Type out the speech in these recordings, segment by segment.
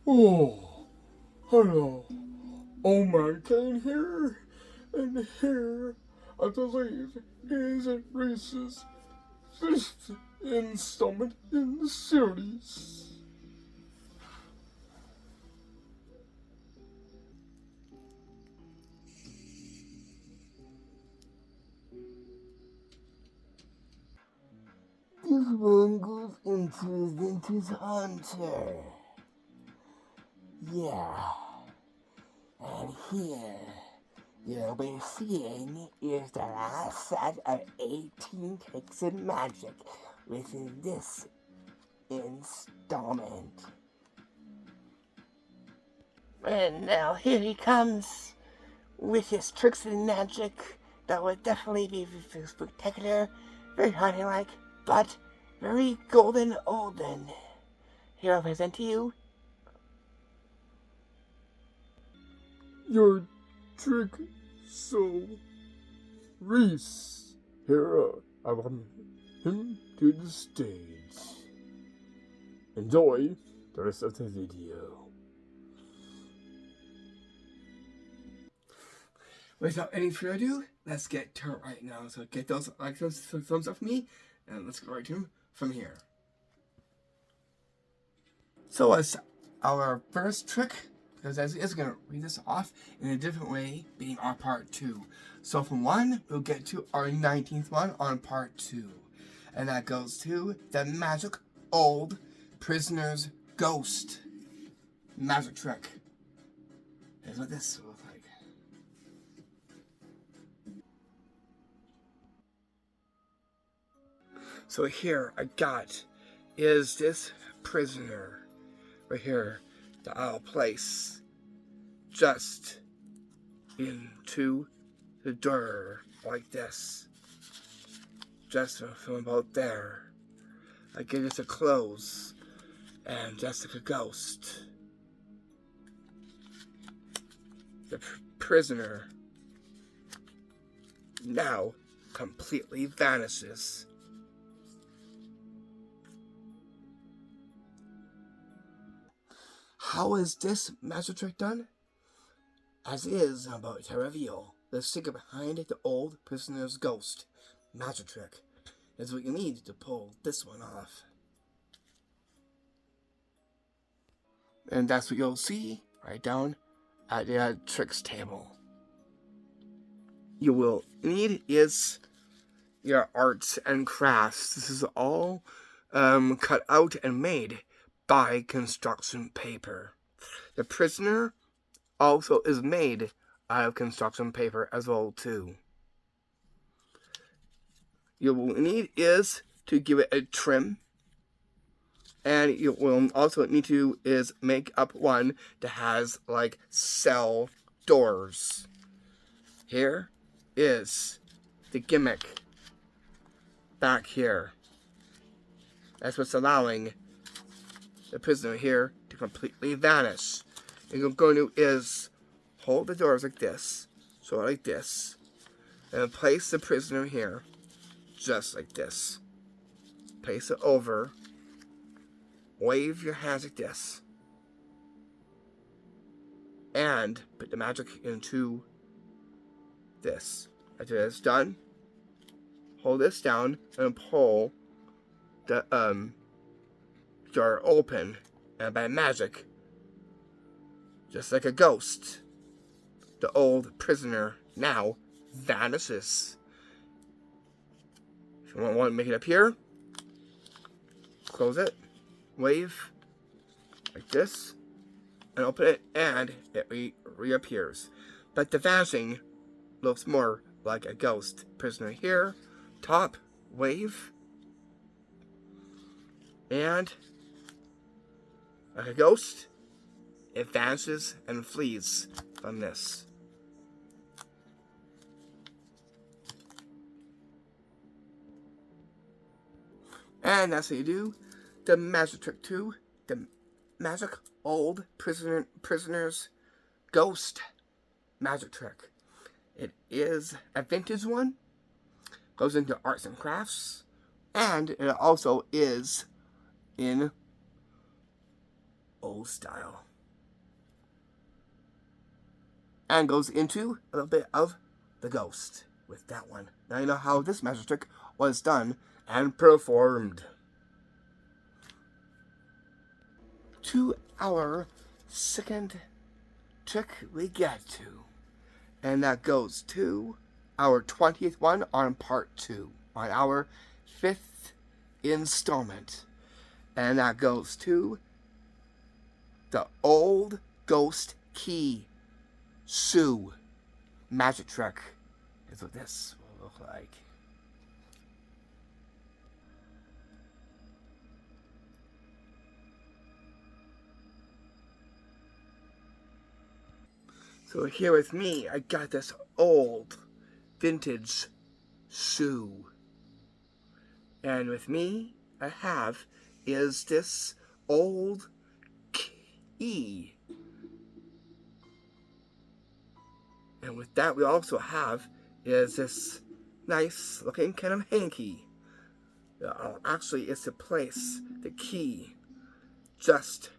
Oh, hello. Old Man Kane here, and here, I believe, is Reese's fifth installment in the series. This one goes into Vintage Hunter. Yeah. And here, you'll be seeing is the last set of 18 tricks of magic within this installment. And now here he comes with his tricks and magic that would definitely be spectacular, very haunting-like, but very golden olden. Here I present to you your trick soul, Reese. Here, I welcome him to the stage. Enjoy the rest of the video. Without any further ado, let's get to it right now. So get those thumbs up for me, and let's go right to him from here. So as our first trick, because as is going to read this off in a different way, being on part 2. So from 1, we'll get to our 19th one on part 2. And that goes to the magic old prisoner's ghost magic trick. Here's what this looks like. So here I got is this prisoner right here that I'll place just into the door like this. Just from about there. I get it to close and just like a ghost. The prisoner now completely vanishes. How is this magic trick done? As is about to reveal the secret behind the old prisoner's ghost magic trick is what you need to pull this one off. And that's what you'll see right down at the tricks table. You will need is your arts and crafts. This is all cut out and made by construction paper. The prisoner also is made out of construction paper as well too. You will need is to give it a trim, and you will also need to is make up one that has like cell doors. Here is the gimmick back here. That's what's allowing the prisoner here to completely vanish. And you're going to is hold the doors like this, so like this, and place the prisoner here, just like this. Place it over, wave your hands like this, and put the magic into this. After it's done, hold this down and pull the door open, and by magic, just like a ghost, the old prisoner now vanishes. If you want to make it up here, close it, wave like this, and open it, and it reappears. But the vanishing looks more like a ghost prisoner here. Top, wave, and like a ghost, it vanishes and flees from this. And that's what you do the magic trick 2, the magic old prisoner's ghost magic trick. It is a vintage one, goes into arts and crafts, and it also is in old style. and goes into a little bit of the ghost with that one. Now you know how this magic trick was done and performed. To our second trick we get to, and that goes to our 20th one on part 2, on our 5th installment, and that goes to the old ghost key Sue magic trick. Is what this will look like. So here with me, I got this old vintage shoe. And with me, I have is this old key. And with that, we also have is this nice looking kind of hanky. Actually, it's to place the key just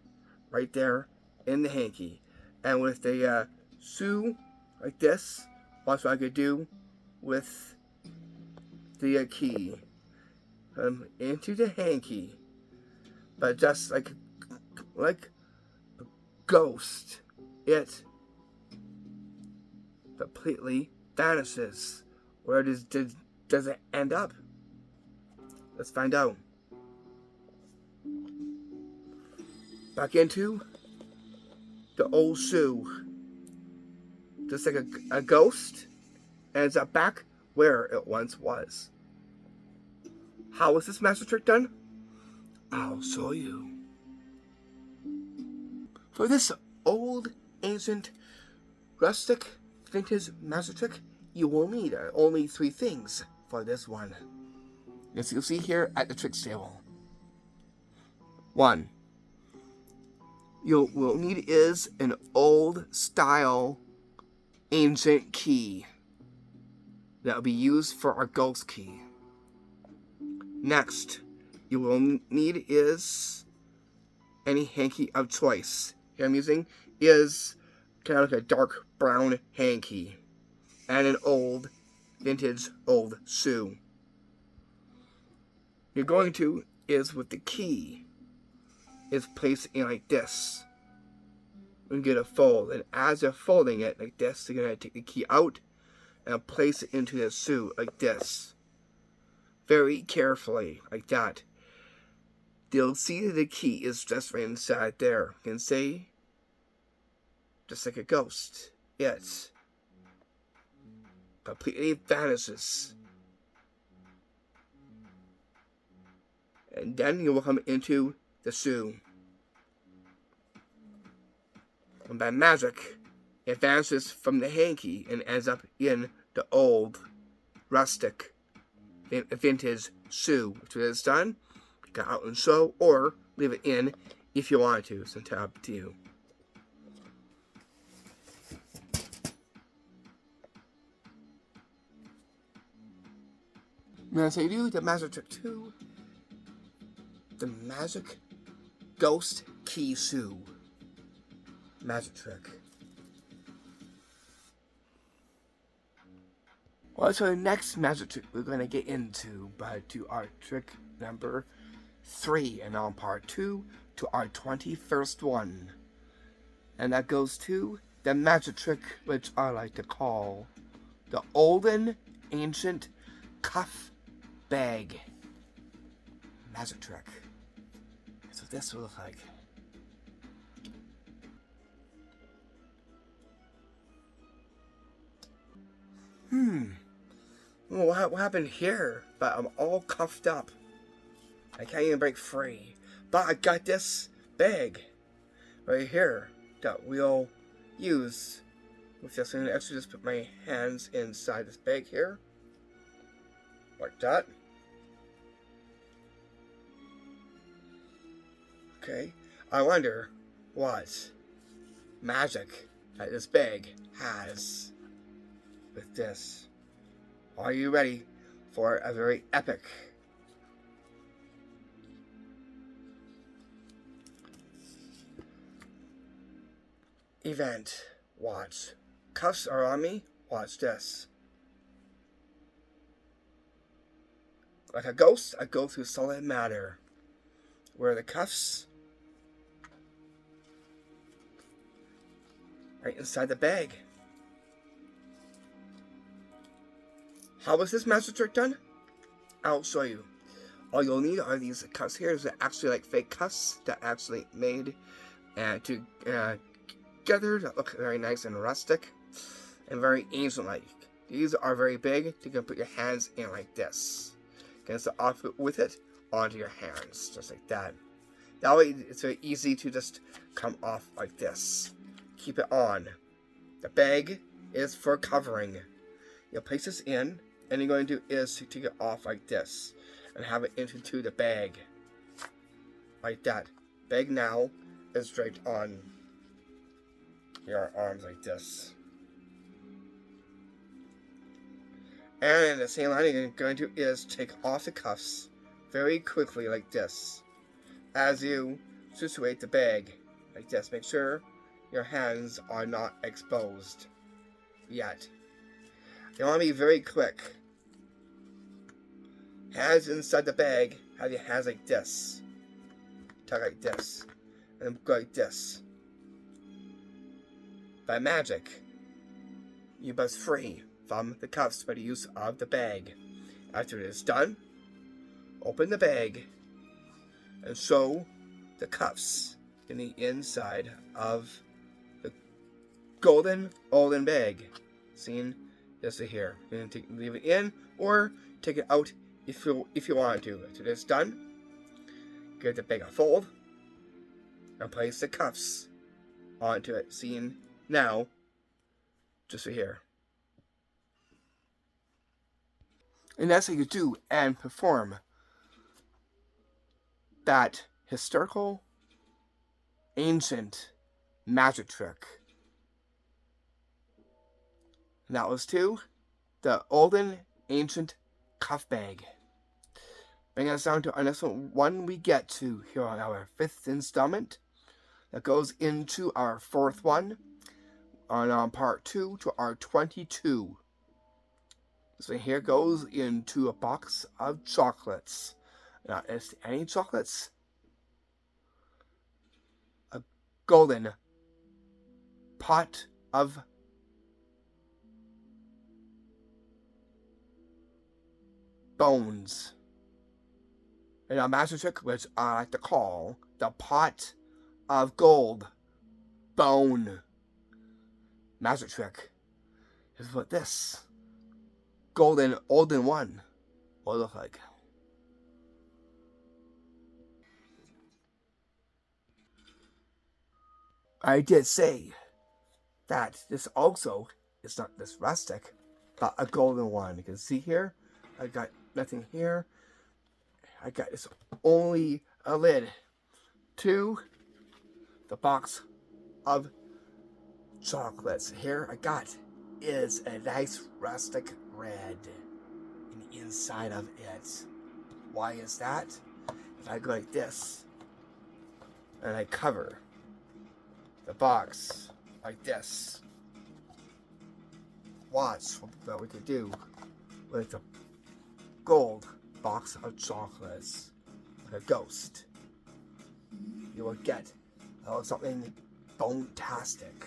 right there in the hanky. And with the shoe like this, watch what I could do with the key into the hanky, but just like a ghost, it completely vanishes. Where does it end up? Let's find out. Back into the old shoe. Just like a ghost, and it's back where it once was. How was this magic trick done? I'll show you. For this old, ancient, rustic, vintage magic trick, you will need only 3 things for this one. As you'll see here at the tricks table. 1. You will need is an old style ancient key that will be used for our ghost key. Next, you will need is any hanky of choice. Here I'm using is kind of like a dark brown hanky and an old vintage old shoe. You're going to is with the key is placed in like this. And get a fold, and as you're folding it like this, you're going to take the key out and place it into the shoe like this. Very carefully, like that. You'll see that the key is just right inside there. You can see, just like a ghost, it completely vanishes. And then you will come into the shoe. And by magic, it vanishes from the hanky and ends up in the old, rustic, vintage shoe. Which is done, go out and show, or leave it in if you want to. It's entirely up to you. Now, so you do the magic trick 2, the magic ghost key shoe magic trick. Well, so the next magic trick we're going to get into, but to our trick number 3, and on part 2 to our 21st one. And that goes to the magic trick which I like to call the olden ancient cuff bag magic trick. That's what this will look like. Well, what happened here? But I'm all cuffed up. I can't even break free. But I got this bag right here that we'll use. With this, I'm going to actually just put my hands inside this bag here. Like that. Okay. I wonder what magic that this bag has with this. Are you ready for a very epic event? Watch cuffs are on me. Watch this. Like a ghost, I go through solid matter. Where the cuffs? Right inside the bag. How was this magic trick done? I'll show you. All you'll need are these cuffs here. These are actually like fake cuffs that actually made together that look very nice and rustic and very ancient-like. These are very big. You can put your hands in like this. Get the outfit with it onto your hands, just like that. That way, it's very easy to just come off like this. Keep it on. The bag is for covering. You'll place this in, and you're going to do is to take it off like this and have it into the bag. Like that. Bag now is draped on your arms like this. And in the same line, you're going to do is take off the cuffs very quickly like this. As you situate the bag like this, make sure your hands are not exposed yet. You want to be very quick. Hands inside the bag, have your hands like this. Tuck like this. And go like this. By magic, you must free from the cuffs by the use of the bag. After it is done, open the bag and show the cuffs in the inside of the golden AnOlden bag. Seen this here. You're going to leave it in or take it out if you want to. After it's done, give the bag a fold and place the cuffs onto it. Seen now, just right here. And that's how you do and perform that historical, ancient magic trick. And that was to the AnOlden ancient cuff bag. Bringing us down to our next one we get to here on our 5th installment. That goes into our 4th one on part 2 to our 22. So here goes into a box of chocolates. Now, is any chocolates? A golden pot of bones. And a magic trick, which I like to call the pot of gold bone magic trick, is what this golden AnOlden one will look like. I did say that this also is not this rustic, but a golden one. You can see here, I got nothing here. I got this only a lid to the box of chocolates. Here I got is a nice rustic red in the inside of it. Why is that? If I go like this and I cover the box like this, watch what we could do with the gold box of chocolates, like a ghost. You will get something bone-tastic.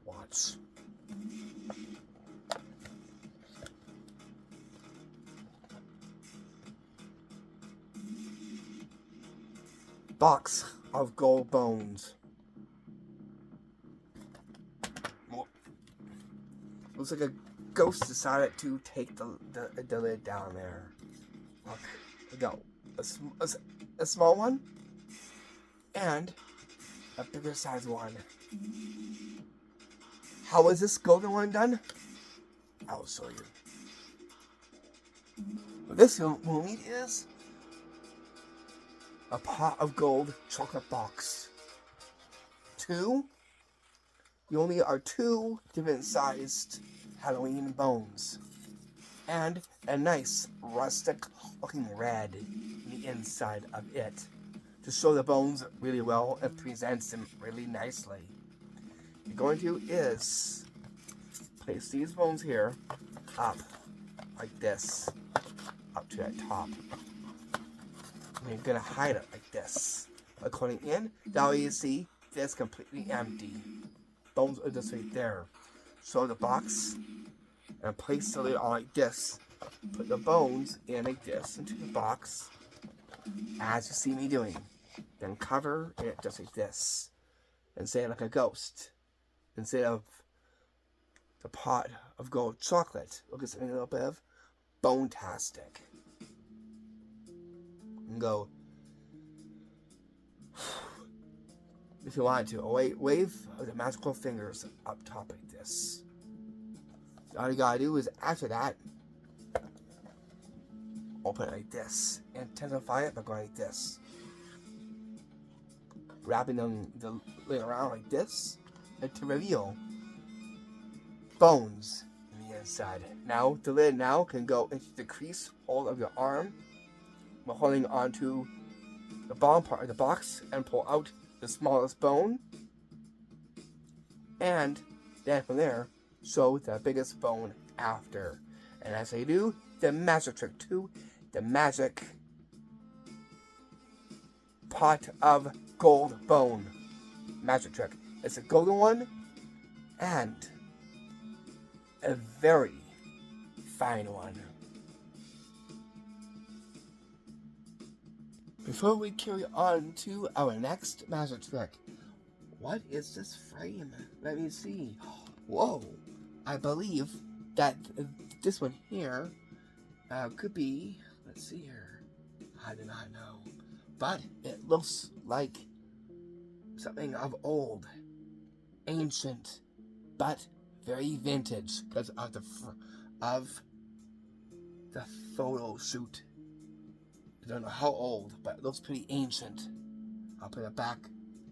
Watch. Box of gold bones. Looks like a ghost decided to take the lid down there. Look, we go. A small one and a bigger size one. How was this golden one done? I'll show you. What this will need is a pot of gold chocolate box. You only are 2 different sized Halloween bones. and a nice rustic looking red in the inside of it to show the bones really well and presents them really nicely. What you're going to do is place these bones here up like this, up to that top. And you're going to hide it like this. According in, that way you see this completely empty. Bones are just right there. Show the box and place the lid on like this. Put the bones in like this into the box, as you see me doing. Then cover it just like this, and say it like a ghost. Instead of the pot of gold chocolate, look at something a little bit of bone-tastic. And go, if you want to, wave of the magical fingers up top like this. All you gotta do is, after that, open it like this. Intensify it by going like this. Wrapping the lid around like this, and to reveal bones in the inside. Now, the lid now can go into the crease hole of your arm while holding onto the bottom part of the box and pull out the smallest bone. And then from there, show the biggest bone after. And as I do, the magic trick 2, the magic pot of gold bone magic trick. It's a golden one and a very fine one. Before we carry on to our next magic trick, what is this frame? Let me see. Whoa, I believe that this one here could be, let's see here, I do not know, but it looks like something of old, ancient, but very vintage because of the photo shoot. I don't know how old, but it looks pretty ancient. I'll put it back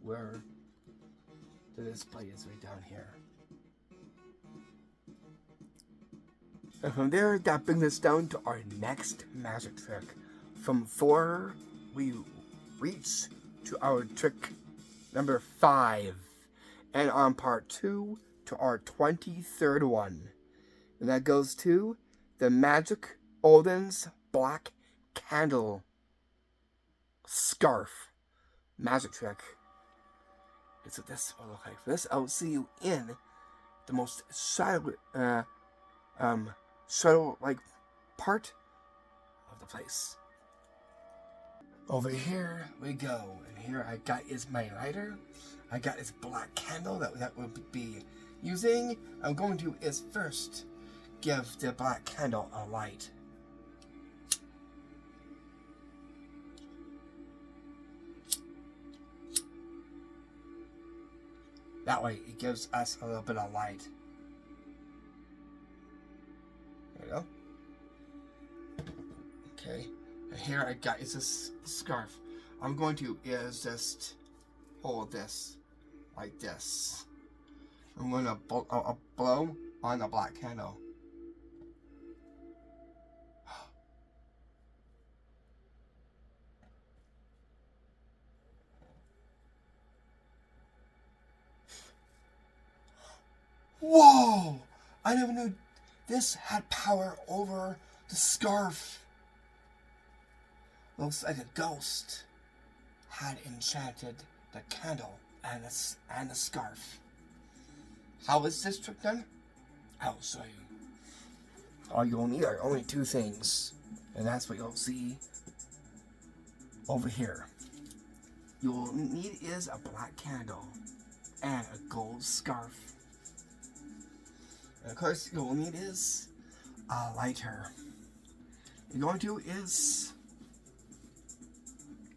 where the display is, right down here. And from there, that brings us down to our next magic trick. From 4, we reach to our trick number 5. And on part 2, to our 23rd one. And that goes to the Magic Olden's Black Candle Scarf magic trick. It's what this will look like. For this, I'll see you in the most shadow-like part of the place. Over here we go, and here I got is my lighter. I got this black candle that we'll be using. I'm going to is first give the black candle a light. That way it gives us a little bit of light. There we go. Okay, and here I got is this scarf. I'm going to is just hold this like this. I'm going to blow on the black candle. Whoa! I never knew this had power over the scarf. Looks like a ghost had enchanted the candle and the scarf. How is this trick done? I'll show you. All you'll need are only 2 things, and that's what you'll see over here. You'll need is a black candle and a gold scarf. And of course, you'll need is a lighter. What you're going to do is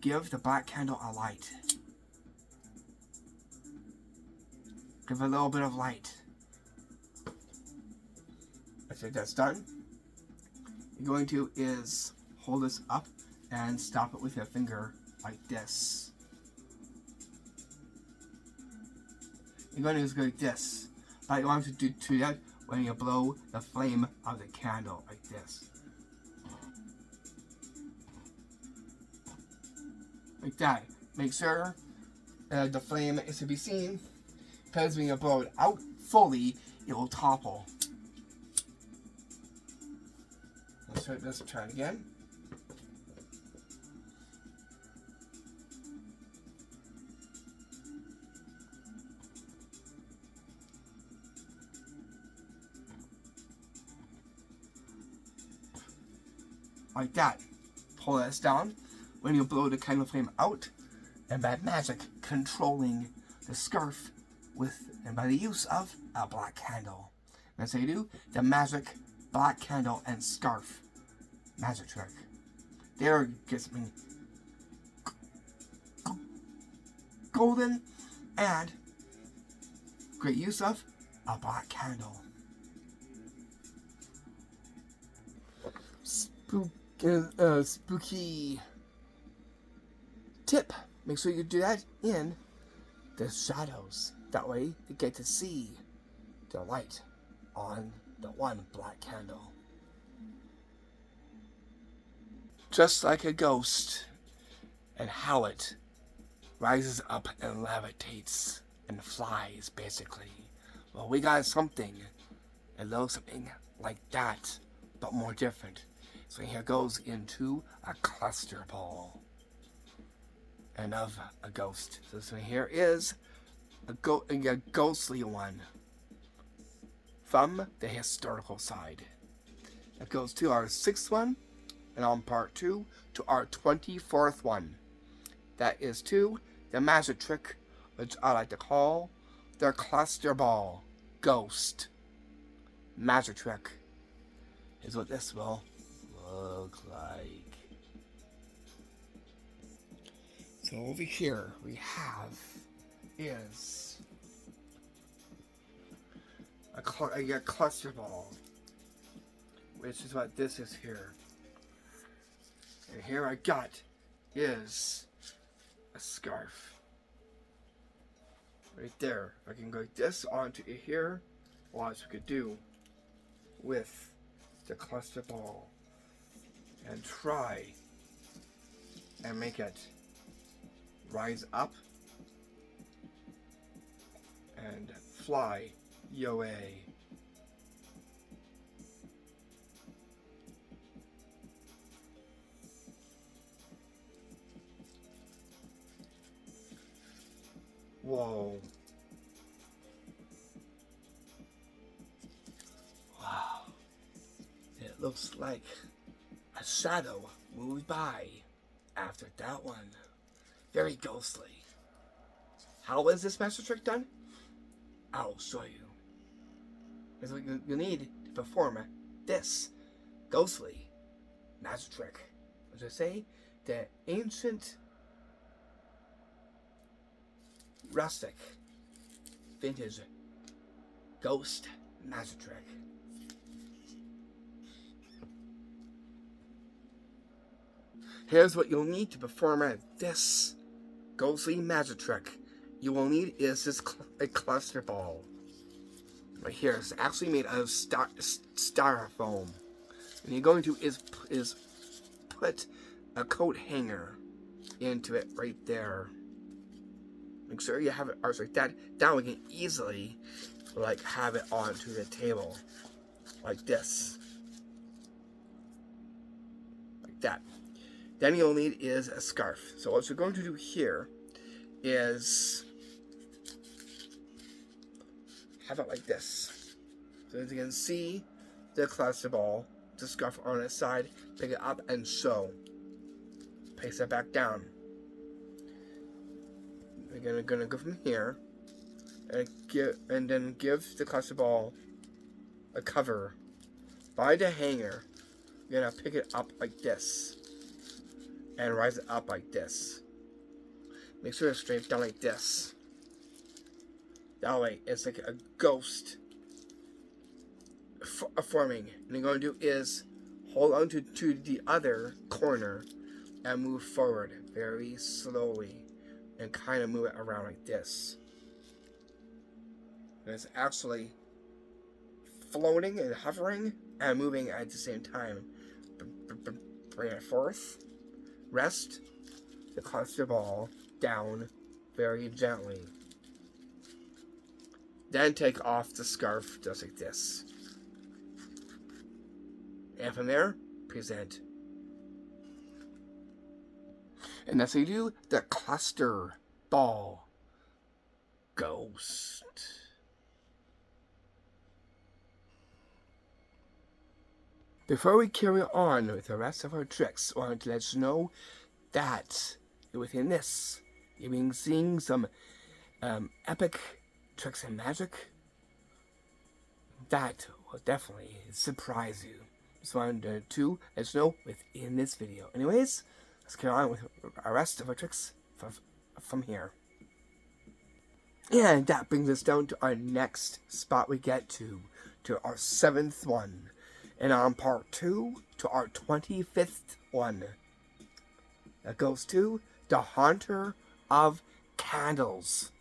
give the black candle a light. Give it a little bit of light. After that's done, you're going to is hold this up and stop it with your finger like this. You're going to just go like this. But you want to do that when you blow the flame of the candle like this. Like that. Make sure the flame is to be seen, because when you blow it out fully, it will topple. Let's try it again. Like that. Pull this down. When you blow the candle flame out, and by magic controlling the scarf and by the use of a black candle. That's how you do the magic black candle and scarf magic trick. There gives me golden and great use of a black candle. Spooky tip. Make sure you do that in the shadows. That way you get to see the light on the one black candle. Just like a ghost, and how it rises up and levitates and flies, basically. Well, we got something, a little something like that, but more different. So here goes into a cluster ball, and of a ghost. So this one here is a ghostly one from the historical side. It goes to our 6th one, and on part 2 to our 24th one. That is to the magic trick, which I like to call the cluster ball ghost magic trick. Is what this will look like. So over here we have is a cluster ball, which is what this is here. And here I got is a scarf. Right there. If I can go like this onto here, watch what we could do with the cluster ball. And try and make it rise up and fly your way. Whoa. Wow. It looks like a shadow moved by after that one. Very ghostly. How is this magic trick done? I'll show you. Here's what you need to perform this ghostly magic trick. As I say, the ancient, rustic, vintage ghost magic trick. Here's what you'll need to perform this ghostly magic trick. You will need is a cluster ball. Right here, it's actually made out of styrofoam. And you're going to is put a coat hanger into it right there. Make sure you have it arched like that. Now we can easily have it onto the table like this, like that. Then you'll need is a scarf. So what you're going to do here is have it like this. So as you can see the cluster ball, the scarf on its side, pick it up and sew. Place it back down. We're gonna go from here and then give the cluster ball a cover by the hanger. You're gonna pick it up like this and rise it up like this. Make sure it's straight down like this. That way, it's like a ghost forming. And you're going to do is hold on to the other corner and move forward very slowly and kind of move it around like this. And it's actually floating and hovering and moving at the same time. Bring it forth. Rest the cluster ball down very gently. Then take off the scarf just like this. And from there, present. And that's how you do the cluster ball ghost. Before we carry on with the rest of our tricks, I wanted to let you know that within this, you've been seeing some epic tricks and magic that will definitely surprise you. Just wanted to let you know within this video. Anyways, let's carry on with the rest of our tricks from here. And that brings us down to our next spot we get to our 7th one. And on part 2, to our 25th one. That goes to the Haunter of Candles.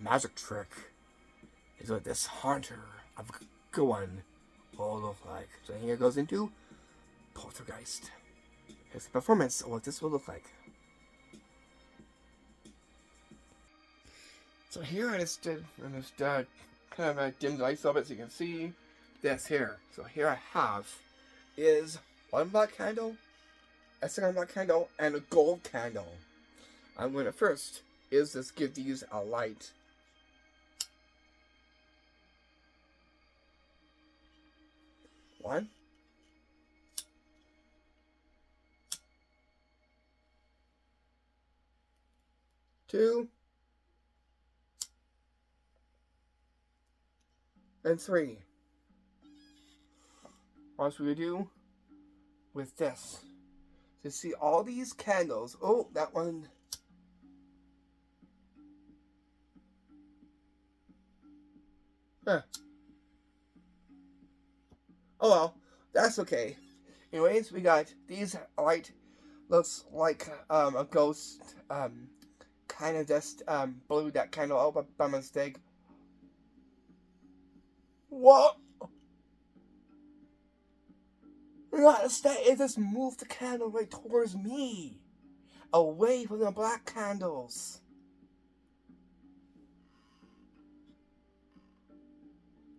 Magic trick is what this Haunter of one will look like. So here it goes into Poltergeist. Here's the performance of what this will look like. So here I just did kind of dimmed the lights a little bit so you can see this here. So here I have is one black candle, a second black candle, and a gold candle. I'm going to first is just give these a light. One. Two. And three. What we do with this. To see all these candles. Oh, that one. Huh. Oh well, that's okay. Anyways, we got these light. Looks like a ghost. Kind of just blew that candle out by mistake. What? Not that it just moved the candle right towards me, away from the black candles.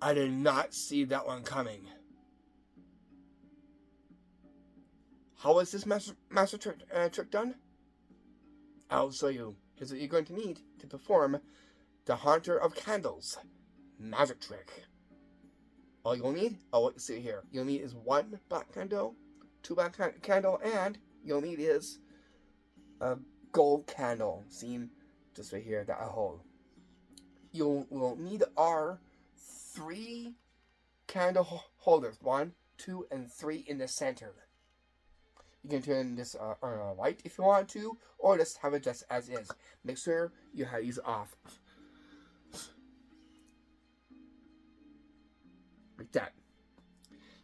I did not see that one coming. How is this master trick done? I'll show you. Here's what you're going to need to perform the Haunter of Candles magic trick. All you'll need, see here, you'll need is one black candle, two black candle, and you'll need is a gold candle, seen just right here that I hold. You will need our 3 candle holders, 1, 2, and 3 in the center. You can turn this on a light if you want to, or just have it just as is. Make sure you have these off. Like that.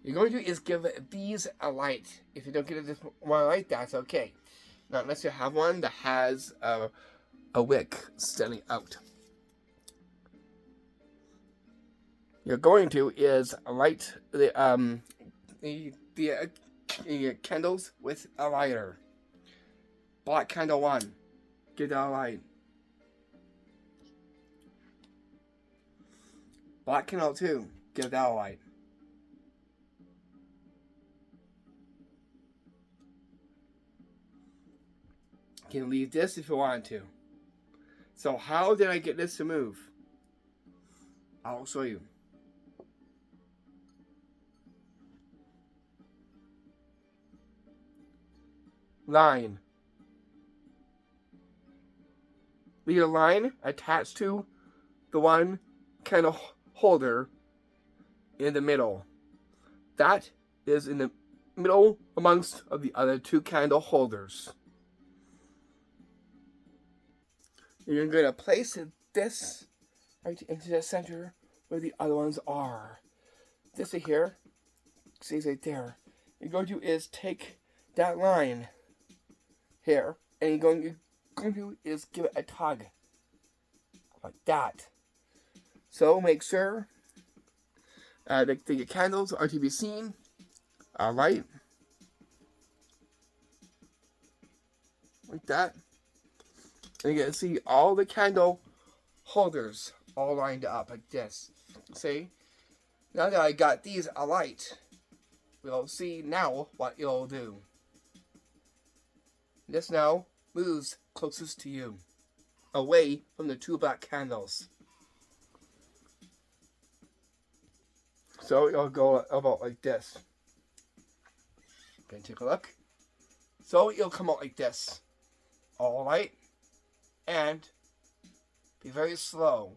You're going to do is give these a light. If you don't get this one light, that's okay. Now, unless you have one that has a wick standing out. You're going to is light the candles with a lighter. Black candle 1. Give that a light. Black candle 2. Give that a light. You can leave this if you want to. So how did I get this to move? I'll show you. Line. Leave a line attached to the one candle holder in the middle. That is in the middle amongst of the other 2 candle holders. You're going to place this right into the center where the other ones are. This right here, see right there. You're going to is take that line here, and you're going to is give it a tug like that. So make sure The candles are to be seen. Alright. Like that. And you can see all the candle holders all lined up like this. See? Now that I got these alight, we'll see now what it'll do. This now moves closest to you, away from the two black candles. So it'll go about like this. Okay, take a look. So it'll come out like this. Alright? And be very slow.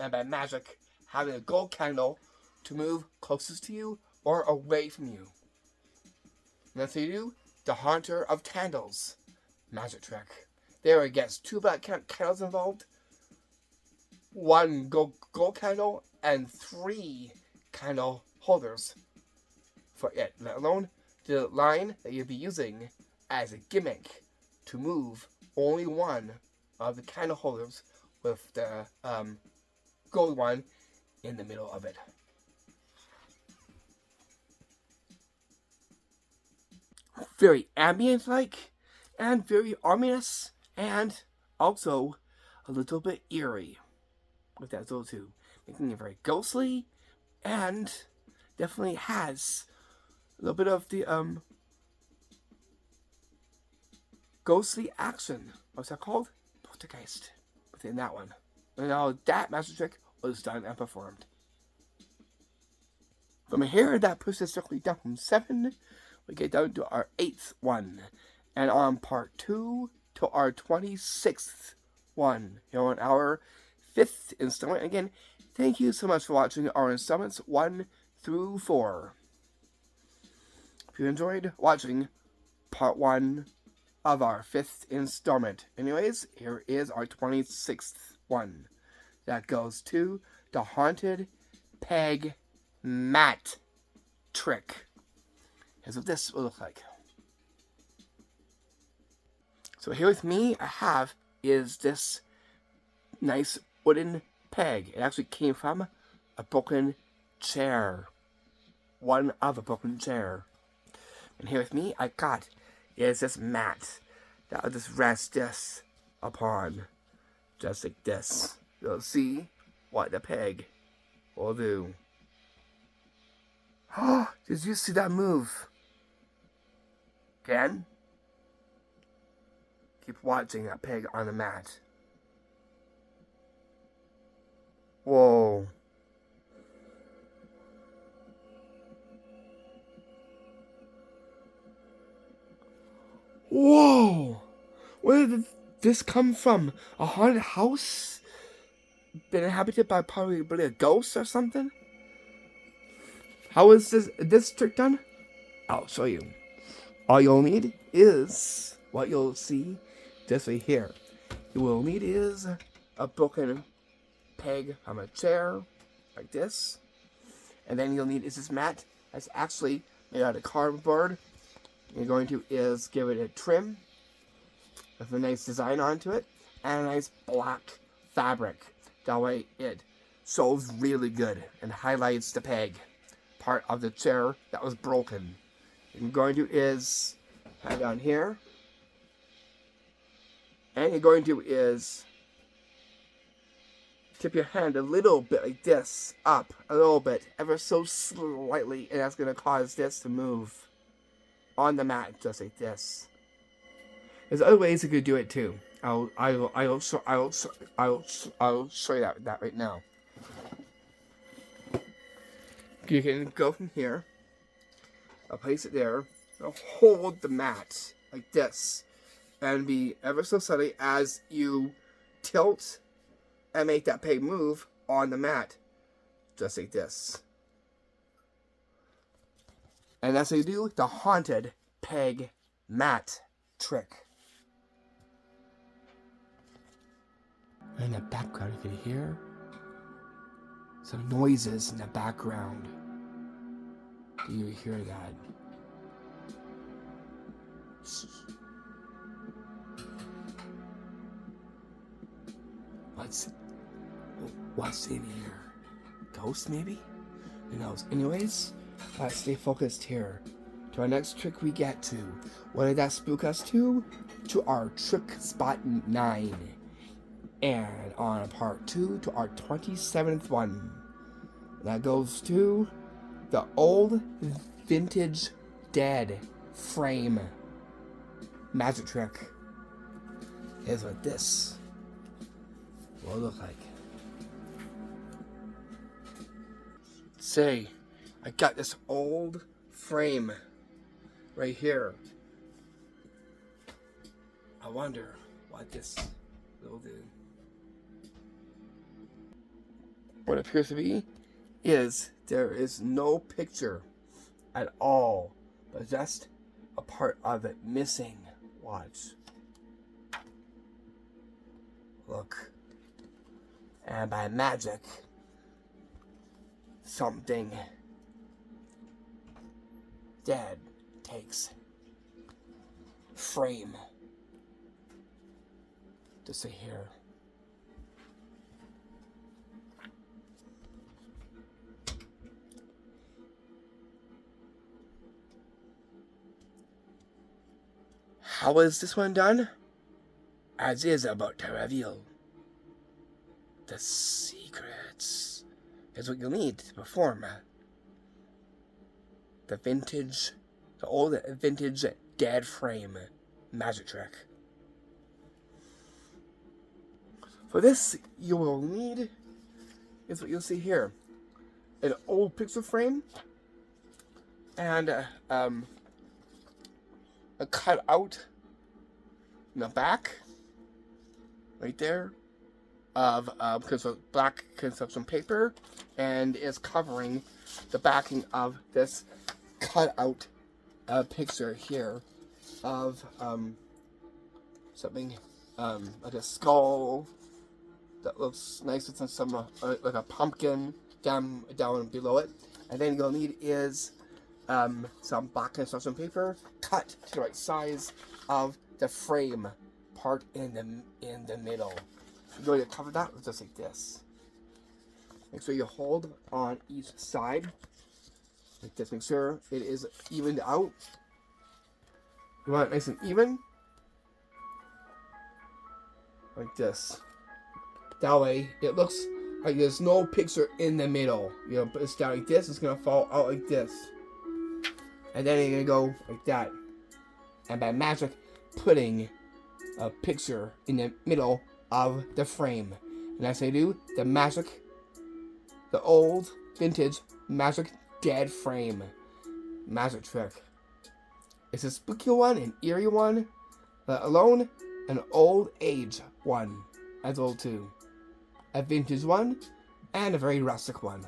And by magic, having a gold candle to move closest to you or away from you. And that's how you do the Haunter of Candles magic trick. There it gets two black candles involved, one gold candle, and 3 candle holders for it, let alone the line that you'll be using as a gimmick to move only one of the candle holders with the gold one in the middle of it. Very ambient-like, and very ominous, and also a little bit eerie with that little too, making it very ghostly, and definitely has a little bit of the ghostly action. What's that called? Poltergeist within that one. And now that magic trick was done and performed. From here, that pushes strictly down from 7. We get down to our 8th one. And on part 2 to our 26th one. Here on our 5th installment. Again, thank you so much for watching our installments 1 through 4. If you enjoyed watching part 1 of our 5th installment. Anyways, here is our 26th one. That goes to the Haunted Peg Mat Trick. Here's what this will look like. So here with me I have is this nice wooden peg. It actually came from a broken chair. One of a broken chair. And here with me I got is this mat that I'll just rest this upon. Just like this. You'll see what the peg will do. Oh, did you see that move? Again? Keep watching that peg on the mat. Whoa. Whoa! Where did this come from? A haunted house? Been inhabited by probably a ghost or something? How is this trick done? I'll show you. All you'll need is what you'll see just right here. You will need is a broken peg from a chair, like this. And then you'll need is this mat that's actually made out of cardboard. You're going to is give it a trim with a nice design onto it and a nice black fabric. That way it shows really good and highlights the peg part of the chair that was broken. You're going to is have down here, and you're going to is tip your hand a little bit like this up a little bit, ever so slightly, and that's going to cause this to move on the mat just like this. There's other ways you could do it too. I'll show you that right now. You can go from here. I'll place it there. I'll hold the mat like this, and be ever so slightly as you tilt and make that peg move on the mat, just like this. And that's how you do the Haunted Peg Mat Trick. In the background, you can hear some noises in the background. Do you hear that? What's in here? Ghost, maybe? Anyways, let's stay focused here. To our next trick we get to. What did that spook us to? To our trick spot 9. And on part 2 to our 27th one. That goes to the old vintage dead frame magic trick. Here's what this will look like. Say, I got this old frame right here. I wonder what this will do. What it appears to be is there is no picture at all, but just a part of it missing. Watch. Look. And by magic, something dead takes frame to sit here. How is this one done? As is about to reveal the secrets. Is what you'll need to perform the old vintage dead frame magic trick. For this, you will need, is what you'll see here, an old picture frame and a cutout in the back, right there, of black construction paper, and is covering the backing of this cutout picture here of something like a skull that looks nice with some like a pumpkin down below it. And then you'll need is some black construction paper cut to the right size of the frame part in the middle. You're going to cover that with just like this. Make sure you hold on each side like this. Make sure it is evened out. You want it nice and even, like this. That way it looks like there's no picture in the middle. You know, put this down like this, it's gonna fall out like this. And then you're gonna go like that. And by magic, putting a picture in the middle of the frame. And as I do, the old vintage magic dead frame magic trick. It's a spooky one, an eerie one, let alone an old age one as well too. A vintage one and a very rustic one.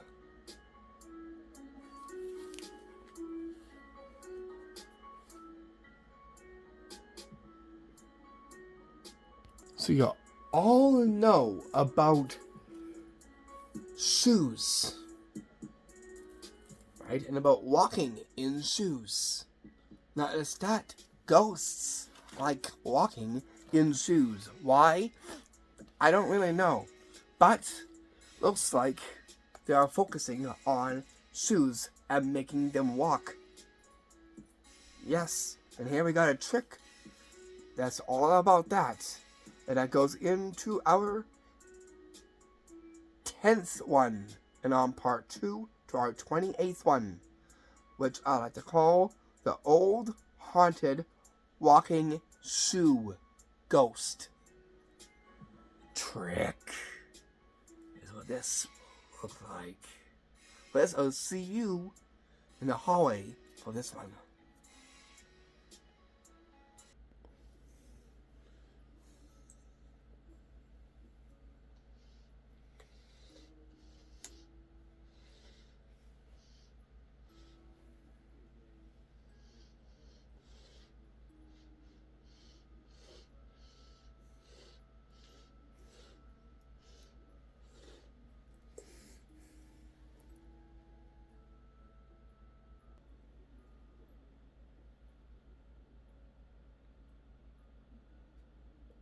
So you all know about shoes, right? And about walking in shoes. Not just that, ghosts like walking in shoes. Why? I don't really know. But looks like they are focusing on shoes and making them walk. Yes, and here we got a trick that's all about that. And that goes into our 10th one. And on part 2 to our 28th one, which I like to call the old haunted walking shoe ghost trick. Is what this looks like. But I'll see you in the hallway for this one.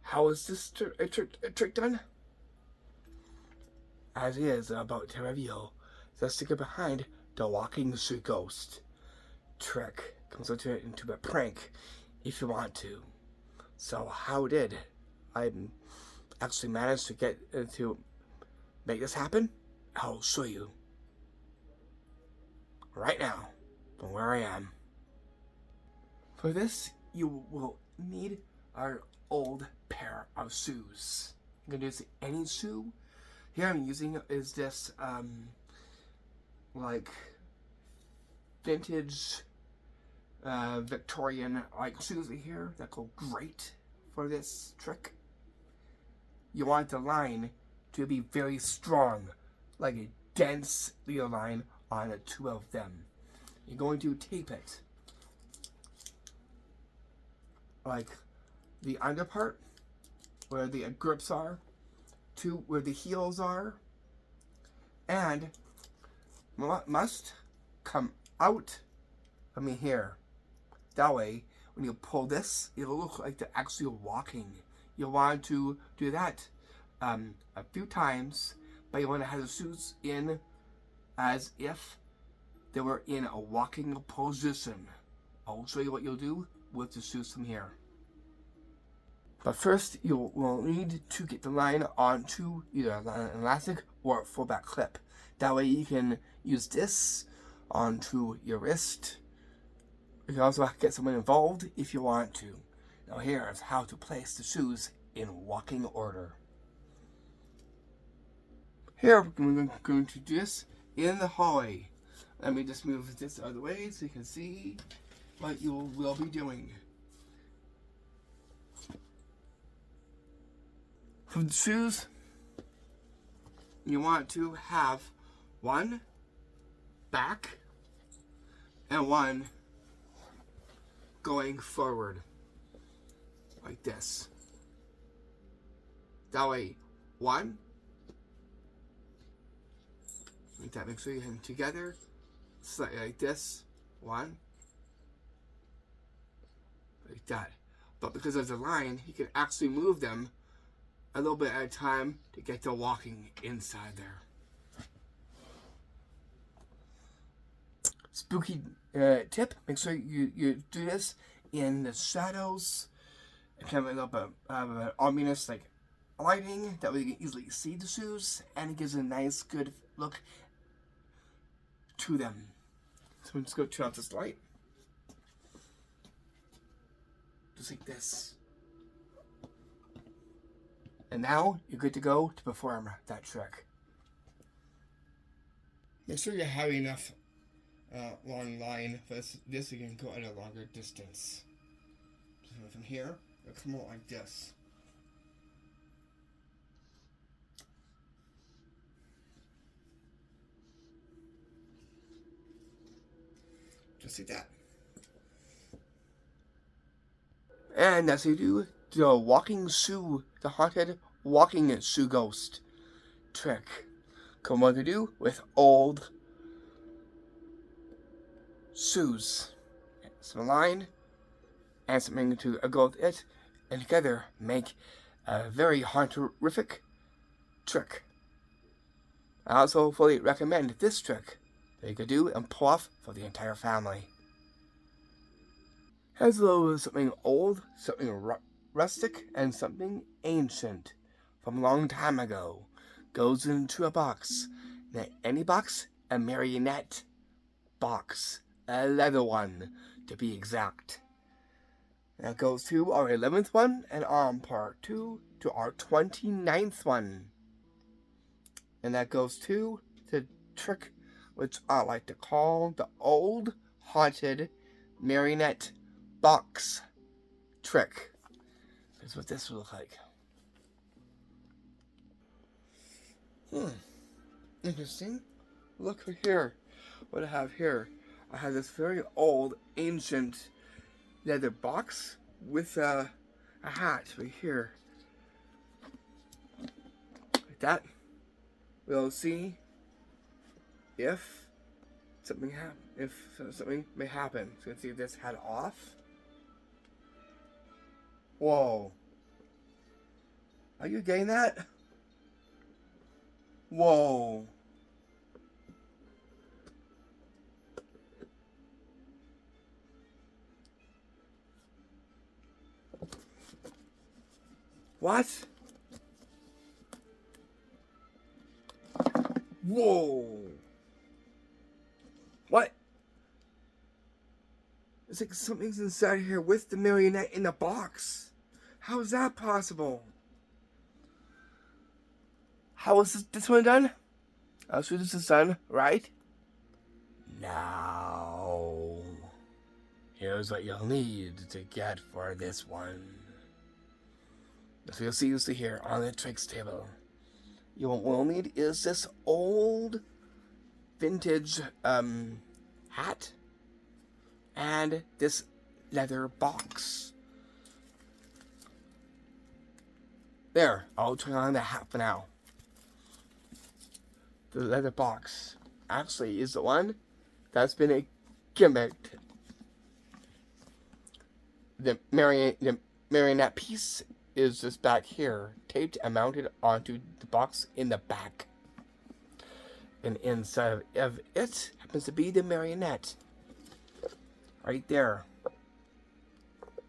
How is this trick done? As is about to reveal the secret behind the walking shoe ghost trick. Comes into a prank if you want to. So how did I actually manage to get to make this happen? I'll show you right now from where I am. For this, you will need our old pair of shoes. You can use any shoe. Here I'm using is this like vintage Victorian like shoes here that go great for this trick. You want the line to be very strong, like a dense Leo line on the two of them. You're going to tape it like the under part where the grips are to where the heels are, and must come out from here. That way when you pull this, it'll look like they're actually walking. You want to do that a few times, but you want to have the shoes in as if they were in a walking position. I'll show you what you'll do with the shoes from here. But first, you will need to get the line onto either an elastic or a fullback clip. That way you can use this onto your wrist. You can also get someone involved if you want to. Now here is how to place the shoes in walking order. Here we're going to do this in the hallway. Let me just move this out of the way so you can see what you will be doing. For the shoes, you want to have one back and one going forward like this. That way, one, like that, make sure you have them together, slightly like this, one, like that. But because there's a line, you can actually move them a little bit at a time to get to walking inside there. Spooky tip, make sure you do this in the shadows. Kind of a little bit of an ominous like lighting, that way you can easily see the shoes, and it gives a nice good look to them. So I'm just going to turn off this light. Just like this. And now you're good to go to perform that trick. Make sure you have enough long line for this you can go at a longer distance. So from here, it'll come out like this. Just like that. And as you do the walking shoe, the haunted walking shoe ghost trick. Come on to do with old shoes. Some line and something to go with it, and together make a very haunterific trick. I also fully recommend this trick that you could do and pull off for the entire family. Has a little something old, something rustic, and something ancient from a long time ago. Goes into a box. Now, any box, a marionette box. A leather one, to be exact. That goes to our 11th one, and on part 2 to our 29th one. And that goes to the trick which I like to call the old haunted marionette box trick. That's what this will look like. Interesting. Look here. What I have here. I have this very old, ancient leather box with a hat right here. Like that. We'll see if something may happen. So let's see if this hat off. Whoa. Are you getting that? Whoa. What? Whoa. What? It's like something's inside here with the marionette in the box. How is that possible? How is this one done? I'll show this is done, right? Now, here's what you'll need to get for this one. As you'll see here on the tricks table, what we'll need is this old vintage hat and this leather box. There, I'll turn on the hat for now. The leather box actually is the one that's been a gimmicked. The marionette piece is just back here, taped and mounted onto the box in the back. And inside of it happens to be the marionette. Right there.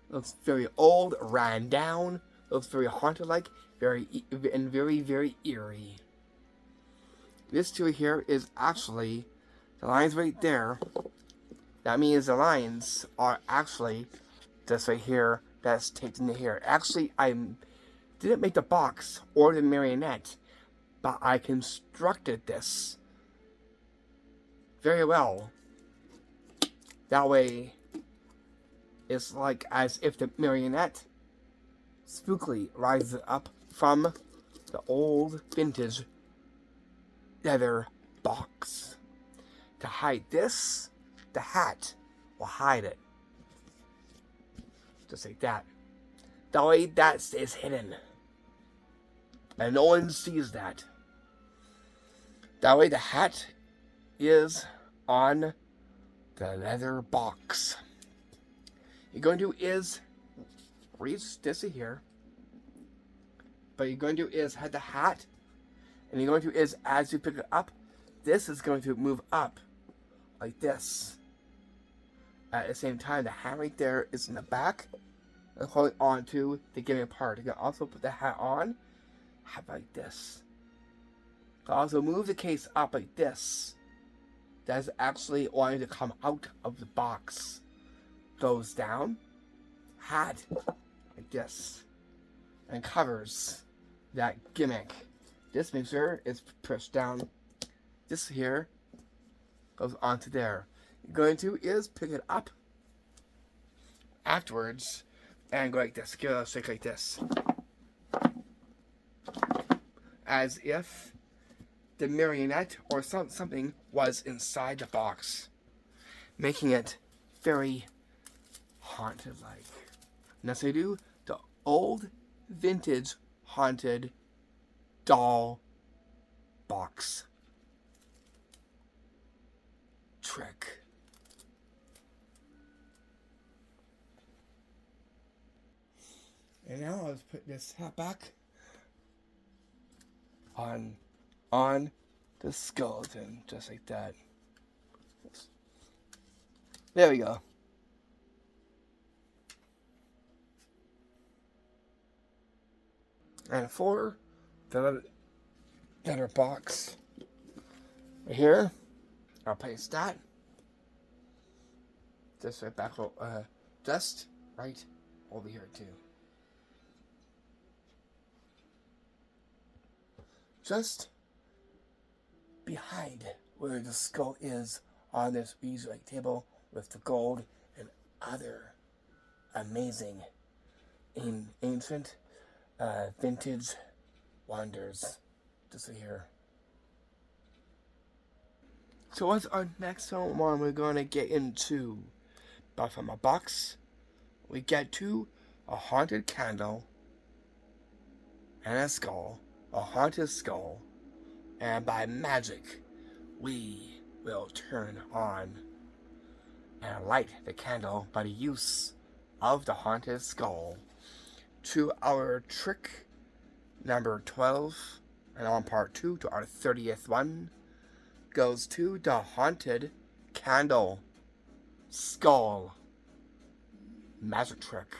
Looks very old, ran down, looks very haunted-like, very eerie. This tool here is actually the lines right there. That means the lines are actually this right here that's taped into here. Actually, I didn't make the box or the marionette, but I constructed this very well. That way, it's like as if the marionette spookily rises up from the old vintage leather box. To hide this, the hat will hide it. Just like that. That way that stays hidden. And no one sees that. That way the hat is on the leather box. You're going to do is reach this here. But you're going to do is have the hat. And you're going to is as you pick it up, this is going to move up like this. At the same time, the hat right there is in the back and holding on to the gimmick part. You can also put the hat on, hat like this. You can also move the case up like this. That's actually wanting to come out of the box. Goes down, hat like this, and covers that gimmick. This mixer is pushed down. This here goes onto there. You're going to is pick it up afterwards and go like this. Give it a shake like this. As if the marionette or something was inside the box, making it very haunted-like. And that's how you do the old vintage haunted doll box trick. And now let's put this hat back on the skeleton, just like that. There we go. And for the letter box right here, I'll place that just right back, just right over here too. Just behind where the skull is on this beeswax table with the gold and other amazing ancient vintage wonders. Just right here. So what's our next one we're going to get into? But from a box, we get to a haunted candle and a skull. A haunted skull, and by magic we will turn on and light the candle by the use of the haunted skull. To our trick number 12, and on part 2 to our 30th one, goes to the haunted candle skull magic trick.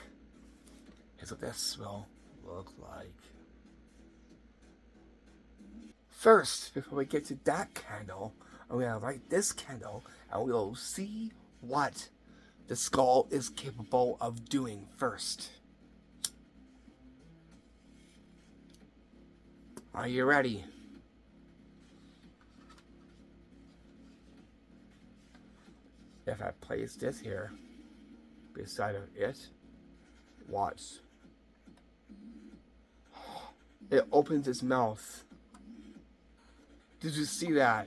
Here's what this will look like. First, before we get to that candle, I'm going to light this candle and we'll see what the skull is capable of doing first. Are you ready? If I place this here beside of it, watch. It opens its mouth. Did you see that?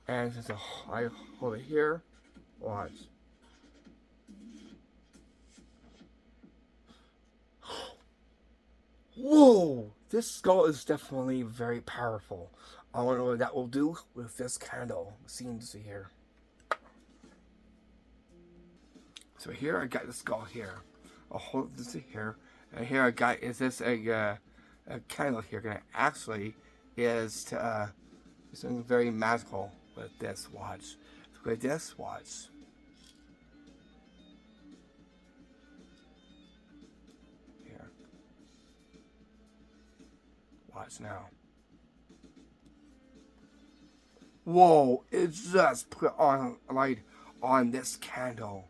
And since I hold it here, watch. Whoa! This skull is definitely very powerful. I wonder what that will do with this candle. Seems here. So here I got the skull here. I'll hold this here, and here I got this a candle here. Gonna actually is to something very magical with this watch. With this watch. Here. Watch now. Whoa! It just put on a light on this candle.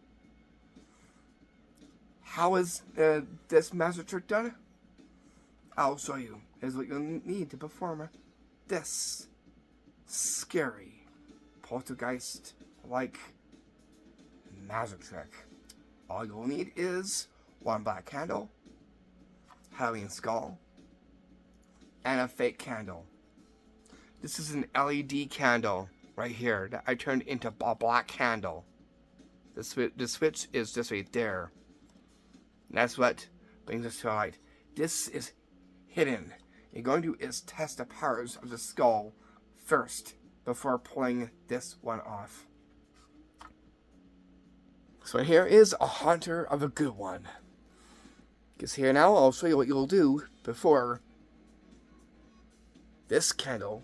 How is this magic trick done? I'll show you. Here's what you'll need to perform this scary poltergeist-like magic trick. All you'll need is one black candle, Halloween skull, and a fake candle. This is an LED candle right here that I turned into a black candle. The switch is just right there. And that's what brings us to light. This is hidden. You're going to test the powers of the skull first before pulling this one off. So here is a haunter of a good one. Because here now I'll show you what you'll do before this candle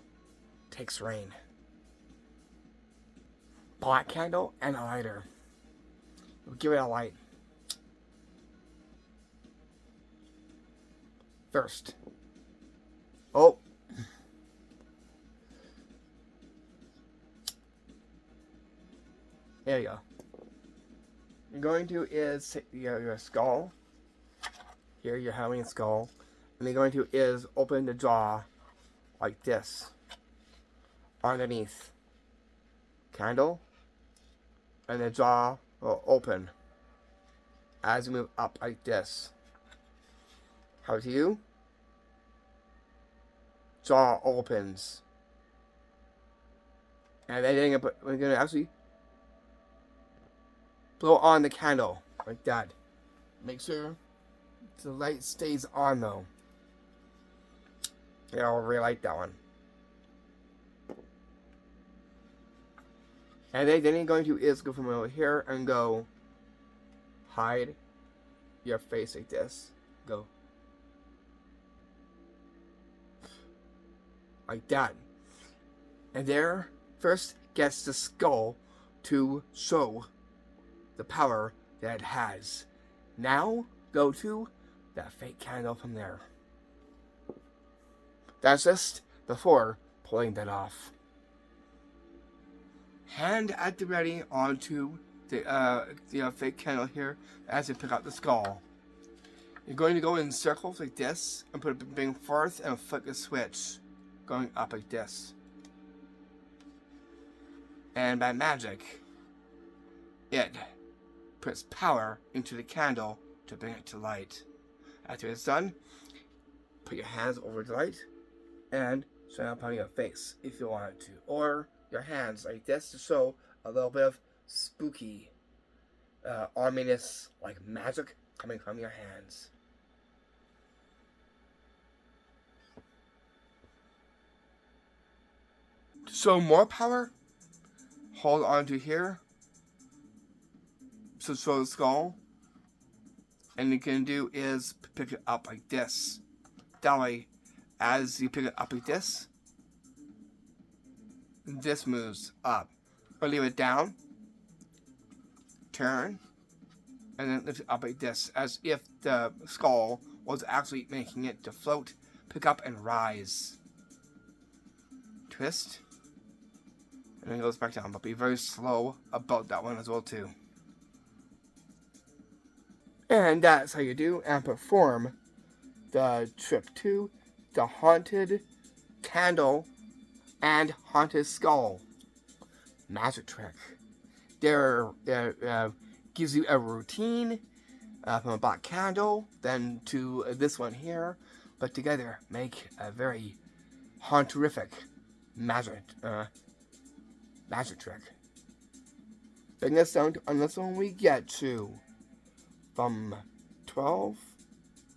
takes rain. Black candle and a lighter. We'll give it a light. First. Oh. There you go. You're going to take your skull. Here, your Halloween skull. And you're going to open the jaw like this. Underneath. Candle. And the jaw will open as you move up like this. How do you? Jaw opens. And then we're gonna actually blow on the candle like that. Make sure the light stays on though. Yeah, I'll relight that one. And then you're going to go from over here and go hide your face like this. Go. Like that. And there first gets the skull to show the power that it has. Now go to that fake candle from there. That's just before pulling that off. Hand at the ready onto the fake candle here as you pick out the skull. You're going to go in circles like this and put it being forth and flick the switch. Going up like this. And by magic, it puts power into the candle to bring it to light. After it's done, put your hands over the light and shine up on your face if you want to. Or your hands like this to show a little bit of spooky, ominous, like magic coming from your hands. To show more power, hold on to here to show the skull. And you can do is pick it up like this. That way, as you pick it up like this moves up. Or leave it down, turn, and then lift it up like this, as if the skull was actually making it to float, pick up, and rise. Twist. And then it goes back down, but be very slow about that one as well too. And that's how you do and perform the trip to the Haunted Candle and Haunted Skull magic trick. There gives you a routine from a black candle, then to this one here, but together make a very haunterific magic trick. Bring this down to this one we get to from 12,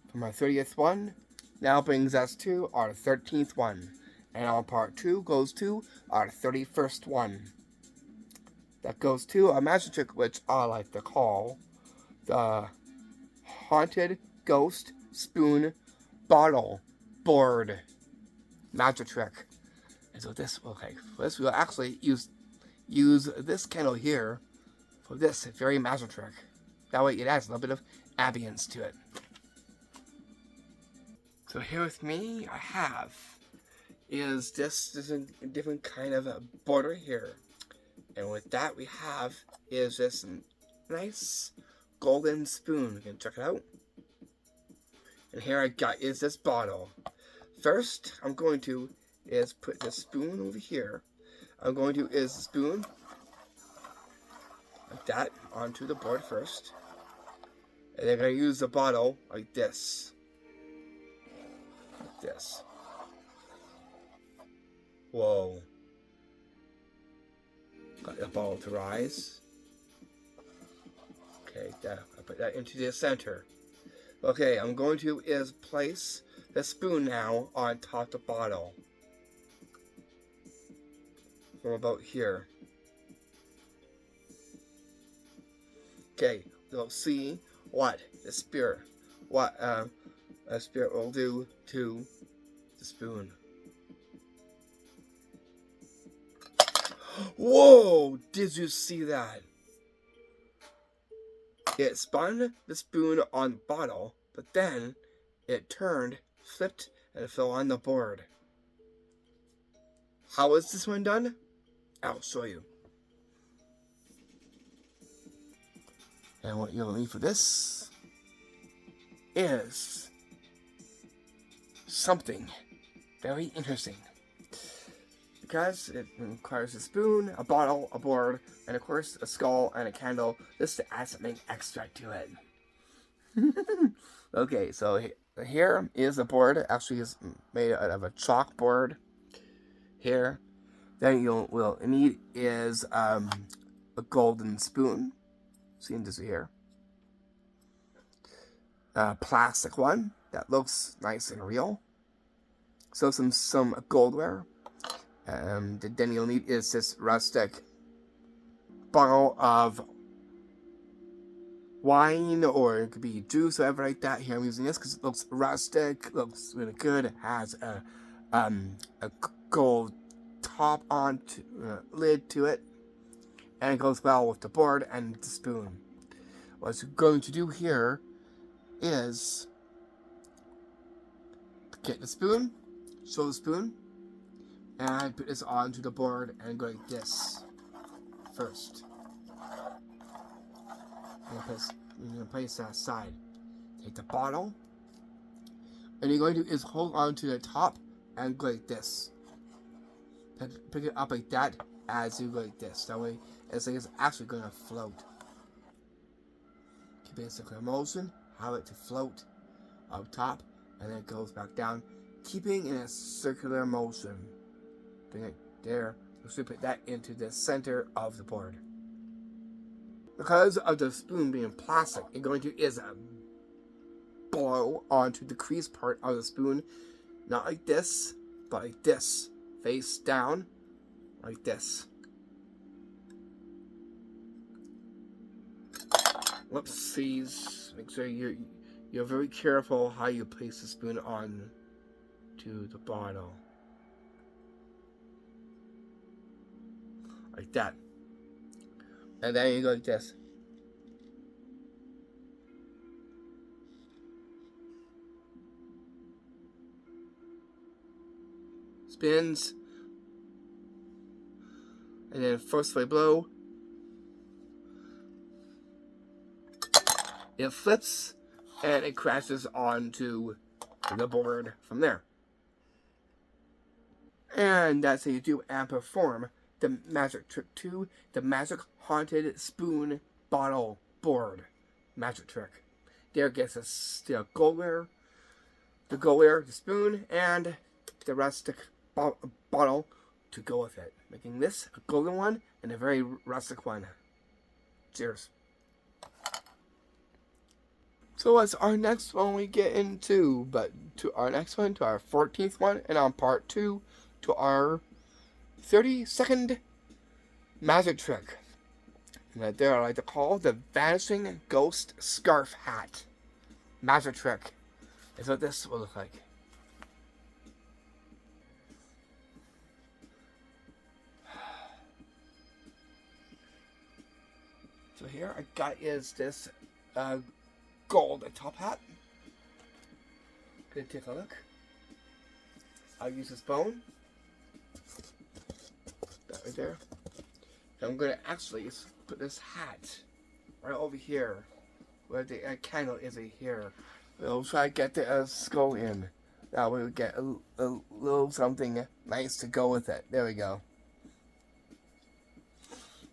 from our 30th one, now brings us to our 13th one. And our part 2 goes to our 31st one. That goes to a magic trick which I like to call the Haunted Ghost Spoon Bottle Board magic trick. And so this we'll actually use this candle here for this very magic trick. That way it adds a little bit of ambience to it. So here with me I have is this is a different kind of a border here. And with that we have is this nice golden spoon. You can check it out. And here I got is this bottle. First I'm going to is put the spoon over here. I'm going to is the spoon like that onto the board first. And then I'm going to use the bottle like this. Like this. Whoa. Got the bottle to rise. Okay, I put that into the center. Okay, I'm going to is place the spoon now on top of the bottle. From about here. Okay, we'll see what a spirit will do to the spoon. Whoa! Did you see that? It spun the spoon on the bottle, but then it turned, flipped, and fell on the board. How is this one done? I'll show you. And what you'll need for this is something very interesting. Because it requires a spoon, a bottle, a board, and of course a skull and a candle, just to add something extra to it. Okay, so here is the board. It actually is made out of a chalkboard. Here. Then you'll need is a golden spoon. See this here. A plastic one that looks nice and real. So some goldware. Then you'll need is this rustic bottle of wine, or it could be juice, or whatever like that. Here I'm using this because it looks rustic, looks really good. It has a gold top on lid to it, and it goes well with the board and the spoon. What you're going to do here is get the spoon, show the spoon, and put this onto the board and go like this first. You're going to place that aside. Take the bottle, and you're going to is hold on to the top and go like this. Pick it up like that as you go like this. That way, it's like it's actually going to float. Keep it in circular motion. Have it to float up top, and then it goes back down, keeping in a circular motion. Bring it there. So put that into the center of the board. Because of the spoon being plastic, it's going to is blow onto the crease part of the spoon, not like this, but like this, face down, like this. Whoopsies! Make sure you're very careful how you place the spoon on to the bottle, like that. And then you go like this. spins, and then forcefully blow. It flips, and it crashes onto the board from there. And that's how you do and perform the Magic Trick 2, the Magic Haunted Spoon Bottle Board Magic Trick. There gets us the goldware, the spoon, and the rustic bottle to go with it, making this a golden one and a very rustic one. Cheers. So what's our next one we get into? But to our next one, to our 14th one, and on part 2, to our 32nd magic trick. That there I like to call the Vanishing Ghost Scarf Hat magic trick. Is what this will look like. So here I got is this gold top hat. Gonna take a look. I'll use this bone. That right there. And I'm gonna actually put this hat right over here, where the candle is here. We'll try to get the skull in. That way we get a little something nice to go with it. There we go.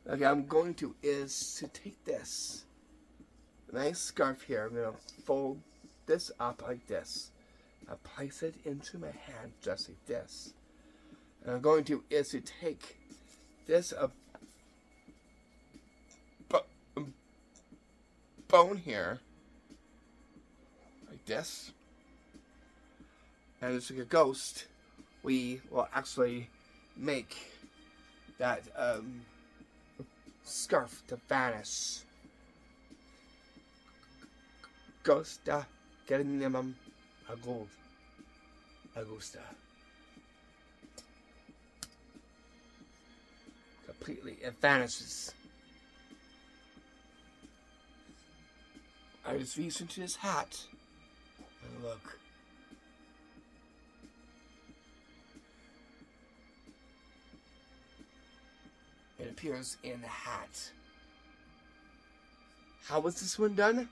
Okay, I'm going to take this nice scarf here. I'm gonna fold this up like this. I'll place it into my hand just like this. And I'm going to take this bone here, like this, and it's like a ghost. We will actually make that scarf to vanish. Ghosta, getting them a gold, Augusta. Completely, it vanishes. I just reach into this hat and look. It appears in the hat. How was this one done?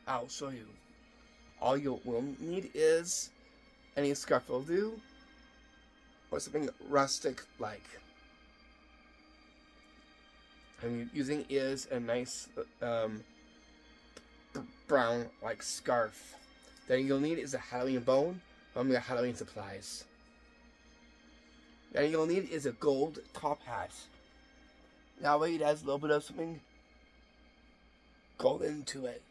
I'll show you. All you will need is any scarf will do, or something rustic like. I'm using is a nice brown like scarf. Then you'll need is a Halloween bone from your Halloween supplies. Then you'll need is a gold top hat. That way it has a little bit of something golden to it.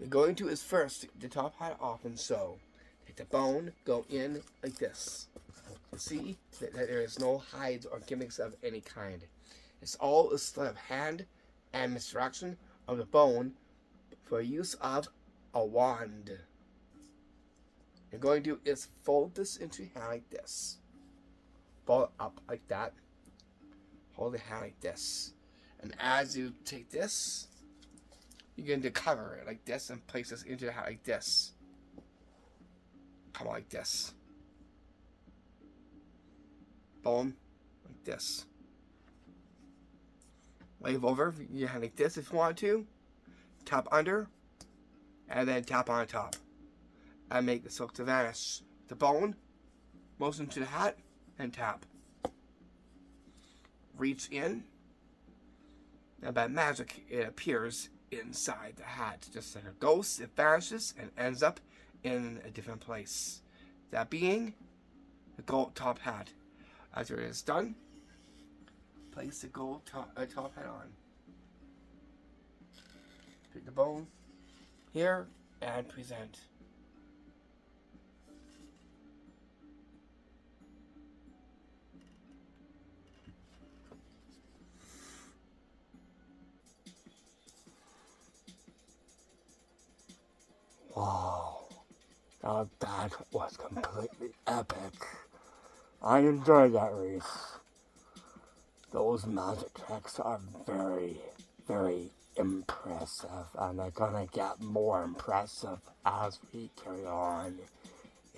You're going to is first take the top hat off and sew. Take the bone, go in like this. You see that there is no hides or gimmicks of any kind. It's all a sleight of hand and misdirection of the bone for use of a wand. You're going to is fold this into your hand like this. Fold it up like that. Hold the hand like this. And as you take this, you're going to cover it like this and place this into the hat like this. Come like this. Boom. Like this. Wave over your hand like this if you want to. Tap under. And then tap on top. And make the silk to vanish. The bone. Motion to the hat. And tap. Reach in. And by magic, it appears inside the hat. Just like a ghost, it vanishes and ends up in a different place. That being the gold top hat. After it is done, place the gold top hat on. Take the bone here and present. Wow, now that was completely epic. I enjoyed that race. Those magic tricks are very, very impressive, and they're gonna get more impressive as we carry on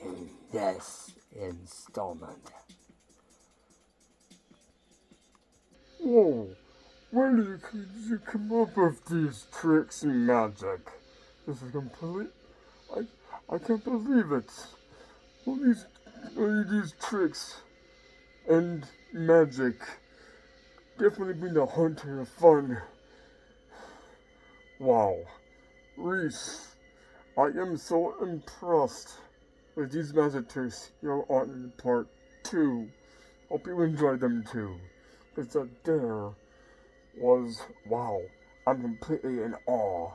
in this installment. Whoa, where did you come up with these tricks and magic? This is complete. I can't believe it. All these tricks and magic definitely bring the hunting of fun. Wow. Reese, I am so impressed with these magic tricks here on part 2. Hope you enjoyed them too. Because that there was, wow, I'm completely in awe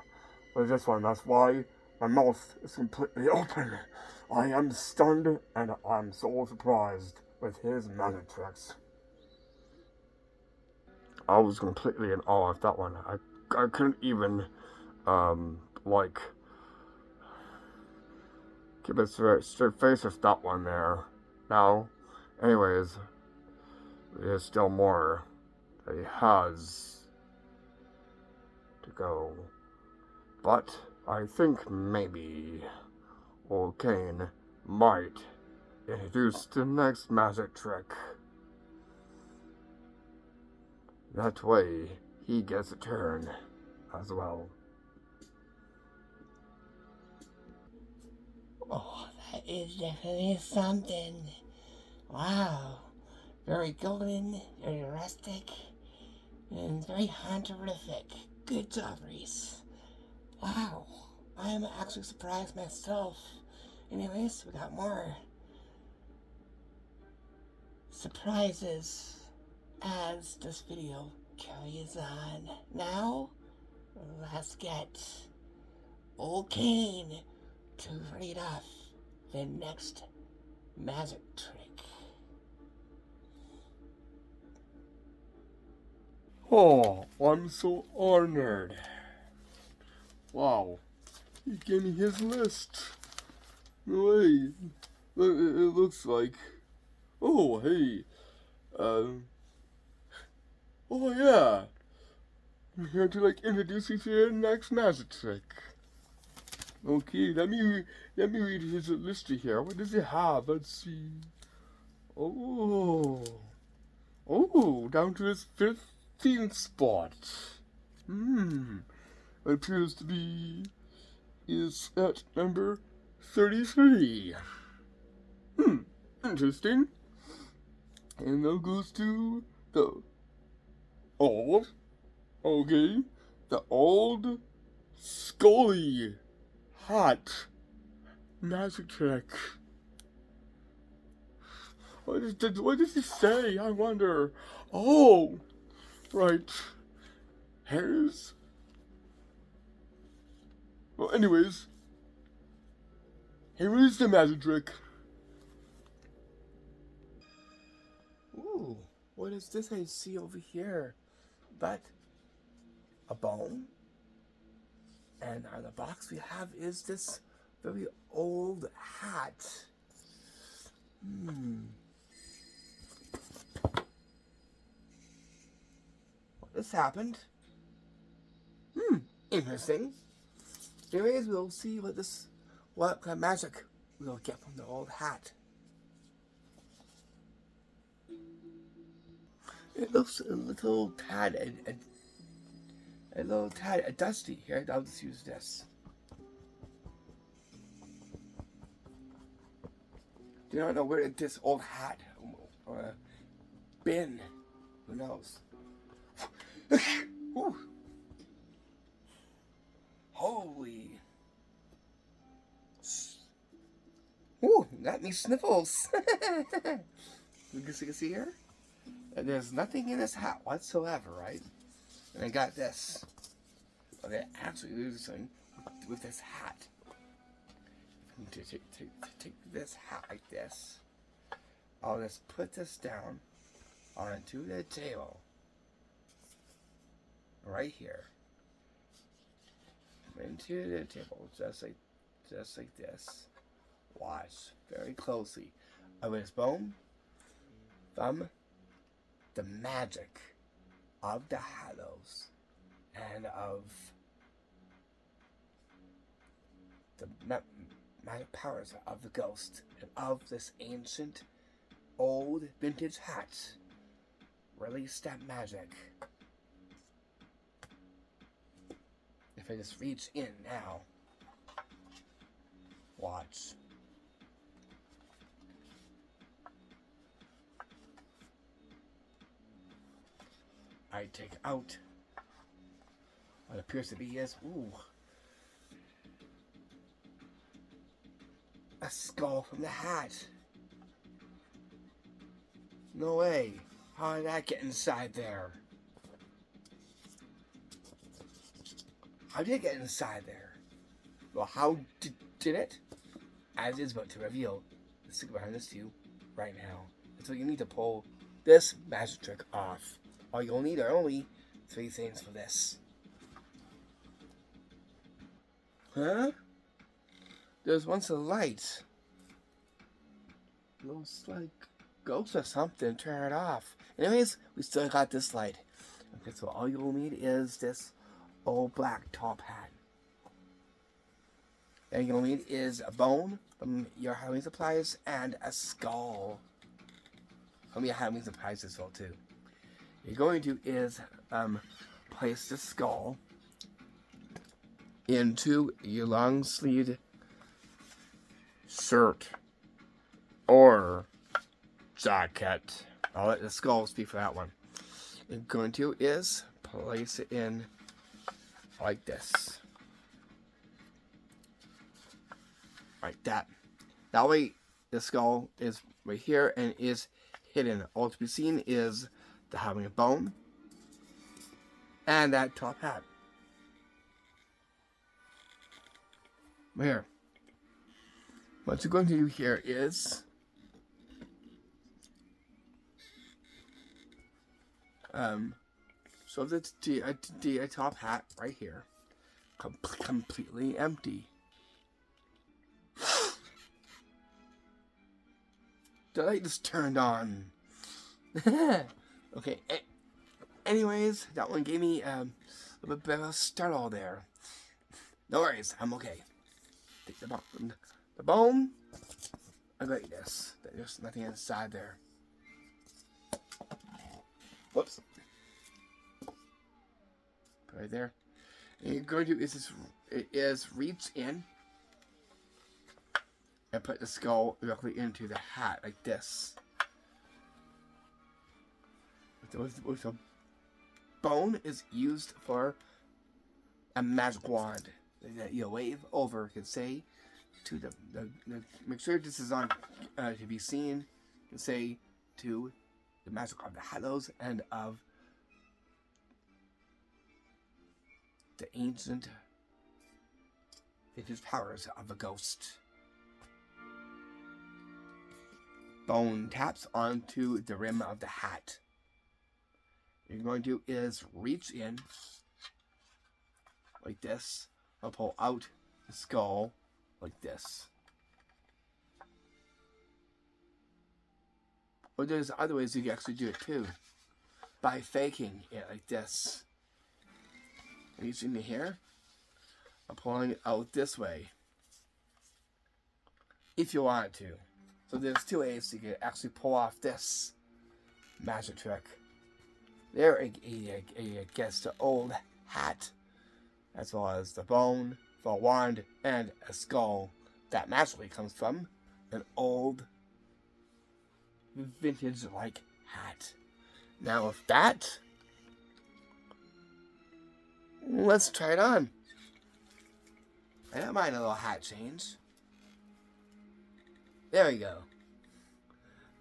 with this one. That's why my mouth is completely open. I am stunned and I'm so surprised with his magic tricks. I was completely in awe of that one. I couldn't even, keep a straight face with that one there. Now, anyways, there's still more that he has to go. But I think maybe old Kane might introduce the next magic trick. That way, he gets a turn as well. Oh, that is definitely something. Wow. Very golden, very rustic, and very haunterific. Good job, Reese. Wow. I'm actually surprised myself. Anyways, we got more surprises as this video carries on. Now, let's get old Kane to read off the next magic trick. Oh, I'm so honored. Wow. He gave me his list. No way. It looks like. Oh, hey. Oh, yeah. I'm here to, introduce you to your next magic trick. Okay, let me read his list here. What does he have? Let's see. Oh, down to his 15th spot. It appears to be is at number 33. Interesting. And that goes to the old Scully Hot magic trick. What does he say? I wonder. Oh, right. Hairs. Well, anyways, here is the magic trick. Ooh, what is this I see over here? But a bone? And on the box we have is this very old hat. This happened. Interesting. Anyways, we'll see what kind of magic we'll get from the old hat. It looks a little tad dusty here. I'll just use this. Do not know where this old hat been. Who knows? Ooh. Holy. Ooh, got me sniffles. You can see here? There's nothing in this hat whatsoever, right? And I got this. Okay, absolutely do something with this hat. To take this hat like this. I'll just put this down onto the table. Right here. Into the table, just like this. Watch very closely. I will bone from the magic of the Hallows and of the magic powers of the ghost and of this ancient, old, vintage hat. Release that magic. If I just reach in now, watch. I take out what appears to be is, a skull from the hat. No way. How did that get inside there? How did it get inside there? Well, how did it? As is about to reveal. Let's stick behind this to you right now. So you need to pull this magic trick off. All you'll need are only 3 things for this. Huh? There's once a light. Looks like ghosts or something. Turn it off. Anyways, we still got this light. Okay, so all you'll need is this old black top hat. And you'll need is a bone from your Halloween supplies and a skull from your Halloween supplies as well too. You're going to is place the skull into your long sleeved shirt or jacket. I'll let the skull speak for that one. You're going to is place it in like this. Like that. That way the skull is right here and is hidden. All to be seen is the having a bone and that top hat. Here. What you're going to do here is so the top hat right here completely empty. The light just turned on. Okay. Anyways, that one gave me a little bit of a startle there. No worries, I'm okay. Take the bone. I got this. There's nothing inside there. Whoops. Right there. And you're going to is reach in and put the skull directly into the hat like this. With a bone is used for a magic wand that you wave over. You can say to the make sure this is on to be seen. You can say to the magic of the Hallows and of the ancient vintage powers of a ghost. Bone taps onto the rim of the hat. What you're going to do is reach in like this. I'll pull out the skull like this. Or there's other ways you can actually do it too. By faking it like this. Reaching in here. I'm pulling it out this way. If you want to. So there's 2 ways you can actually pull off this magic trick. There it gets the old hat, as well as the bone, the wand, and a skull that magically comes from an old vintage-like hat. Now with that, let's try it on. I don't mind a little hat change. There we go.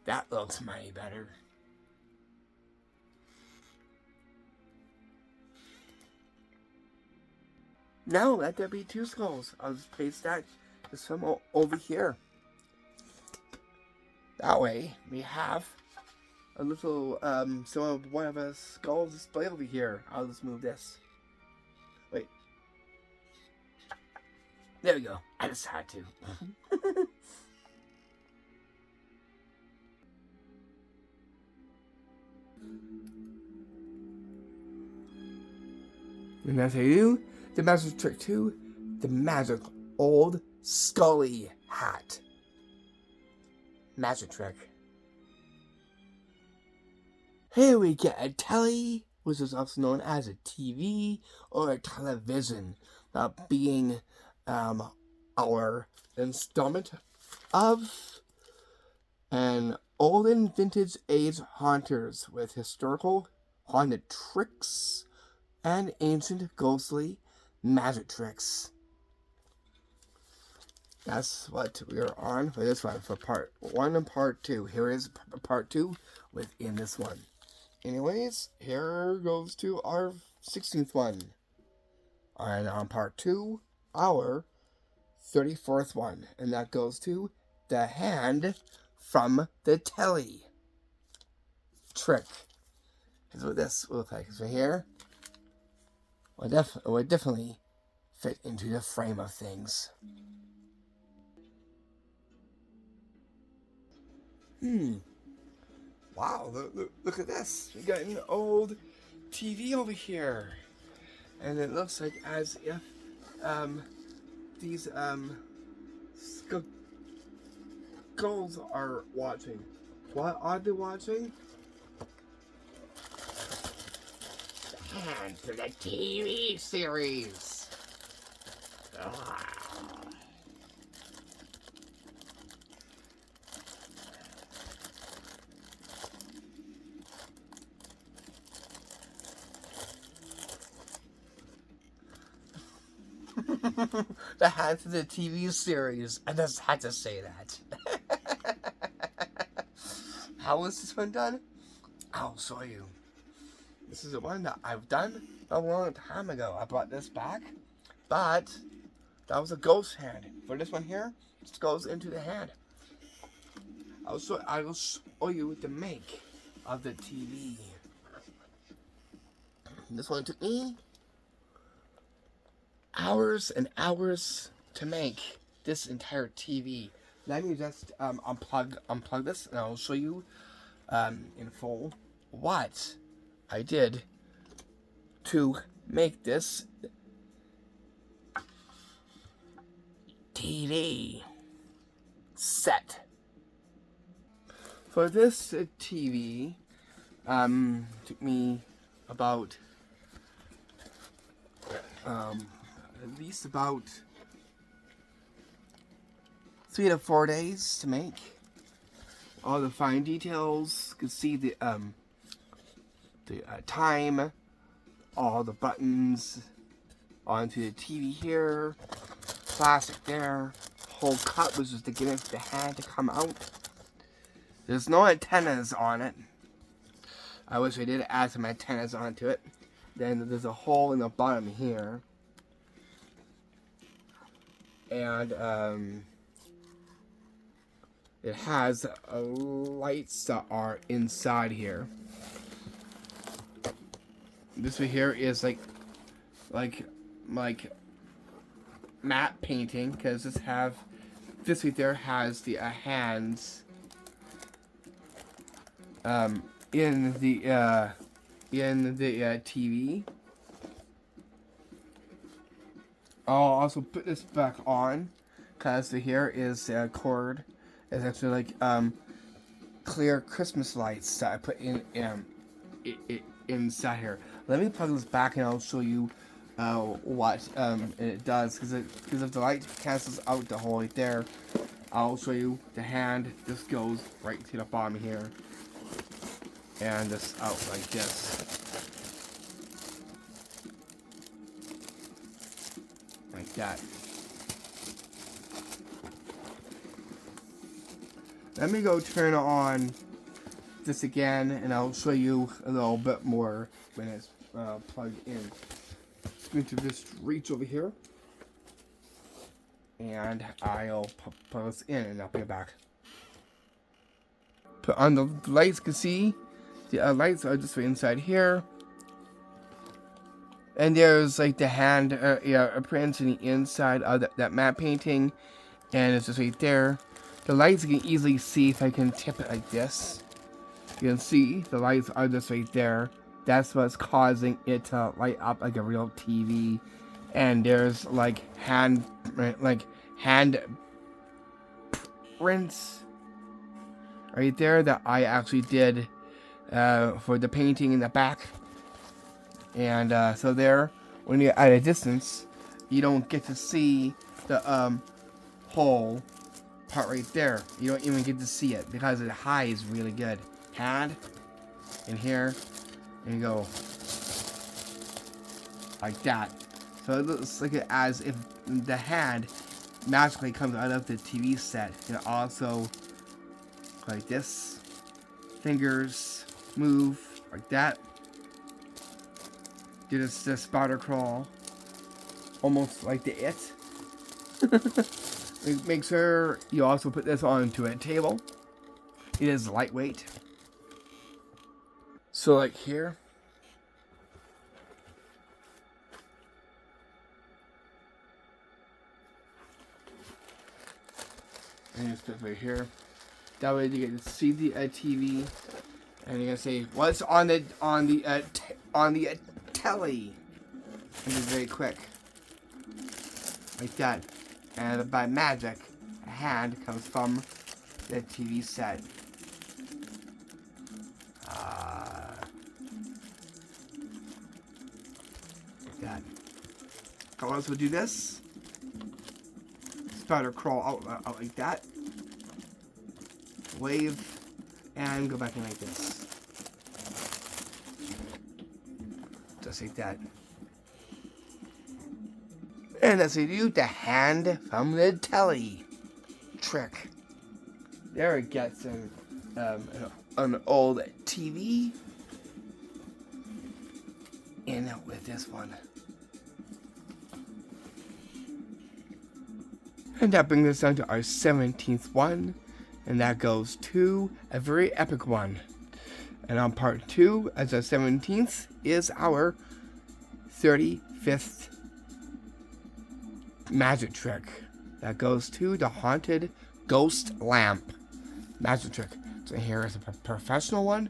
That looks mighty better. Now let there be 2 skulls. I'll just place that just from over here. That way we have a little one of a skull display over here. I'll just move this. Wait. There we go. I just had to. And that's how you do the magic trick 2, the magic old Scully hat. Magic trick. Here we get a telly, which is also known as a TV or a television, being our installment of an olden vintage age haunters with historical haunted tricks and ancient ghostly magic tricks. That's what we are on for this one, for part 1 and part 2. Here is part 2 within this one. Anyways, here goes to our 16th one. And on part 2, our 34th one. And that goes to the hand from the telly trick. Here's what this will look like. So here, would definitely fit into the frame of things. Wow, look at this. We got an old TV over here. And it looks like as if these skulls are watching. What are they watching? And to the TV series. The hand to the TV series. I just had to say that. How was this one done? I'll show you. This is the one that I've done a long time ago. I brought this back, but that was a ghost hand. For this one here, this goes into the hand. I will show you the make of the TV. This one took me hours and hours to make this entire TV. Let me just unplug this, and I'll show you in full what I did to make this TV set. For this TV, took me about at least about 3 to 4 days to make. All the fine details. You can see the time, all the buttons onto the TV here, plastic there, whole cut was just to get into the hand to come out. There's no antennas on it. I wish I did add some antennas onto it. Then there's a hole in the bottom here. And it has lights that are inside here. This right here is like matte painting, because this right there has the hands in the TV. I'll also put this back on, because here is the cord. It's actually like clear Christmas lights that I put in inside here. Let me plug this back and I'll show you what it does, because if the light cancels out the hole right there, I'll show you the hand. This goes right to the bottom here, and this out like this, like that. Let me go turn on this again, and I'll show you a little bit more when it's plugged in. I'm going to just reach over here, and I'll put this in, and I'll be back. Put on the lights. You can see the lights are just right inside here, and there's like the hand prints in the inside of that matte painting, and it's just right there. The lights you can easily see if I can tip it like this. You can see the lights are just right there. That's what's causing it to light up like a real TV. And there's like hand hand prints right there that I actually did for the painting in the back. And so there, when you're at a distance, you don't get to see the whole part right there. You don't even get to see it because it hides really good. Hand in here, and you go like that. So it looks like as if the hand magically comes out of the TV set. And also like this, fingers move like that. Do this spider crawl, almost like the It. Make sure you also put this onto a table. It is lightweight. So like here, and just put it right here. That way you get to see the TV, and you're gonna say what's on the telly, and it's very quick, like that. And by magic, a hand comes from the TV set. Like that. I'll also do this. Spider crawl out like that. Wave, and go back in like this. Just like that. And that's how you do the hand from the telly trick. There it gets an old TV in with this one. And that brings us down to our 17th one. And that goes to a very epic one. And on part 2, as our 17th, is our 35th magic trick. That goes to the Haunted Ghost Lamp magic trick. So here is a professional one,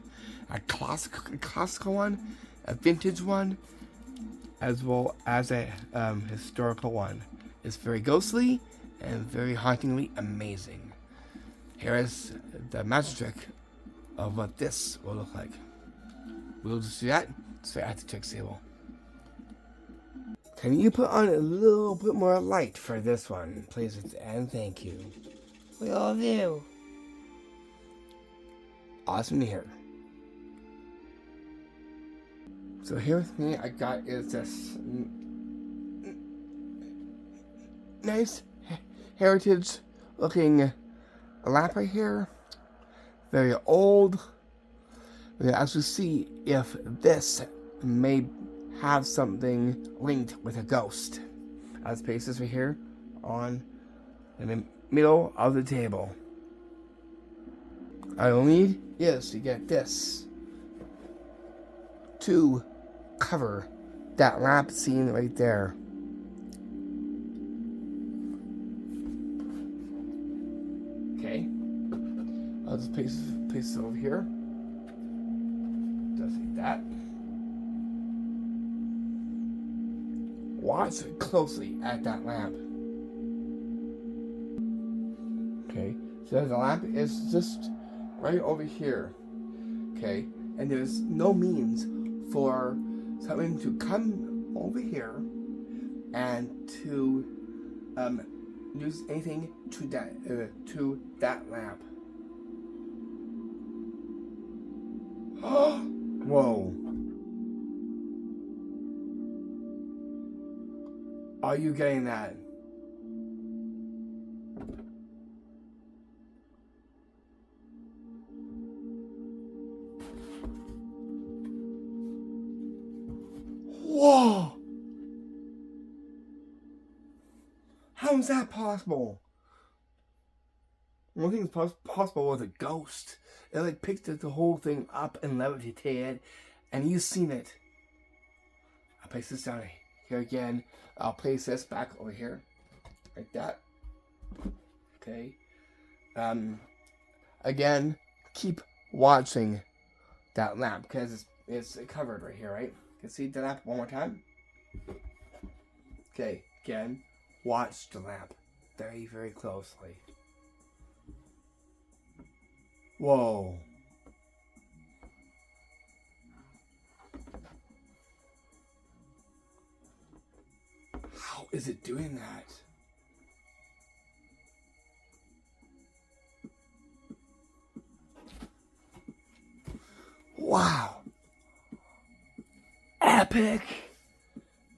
a classical one, a vintage one, as well as a historical one. It's very ghostly and very hauntingly amazing. Here is the magic trick of what this will look like. We'll just do that straight at the trick table. Can you put on a little bit more light for this one, please, and thank you. Will do. Awesome to hear. So here with me, I got is this nice heritage looking lamp right here. Very old. We'll actually see if this may have something linked with a ghost. Let's place this right here on the middle of the table. All you'll need is to get this to cover that lamp scene right there. Okay. I'll just place it over here. Just like that. Watch closely at that lamp. Okay, so the lamp is just right over here. Okay, and there's no means for something to come over here and to use anything to that lamp. Whoa. Are you getting that? Whoa! How is that possible? One thing is possible with a ghost. It like picked the whole thing up and levitated, and you've seen it. I'll place this down here again. I'll place this back over here, like that. Okay. Again, keep watching that lamp because it's covered right here, right? You can see the lamp one more time. Okay. Again, watch the lamp. very, very closely. Whoa. How is it doing that? Wow. Epic.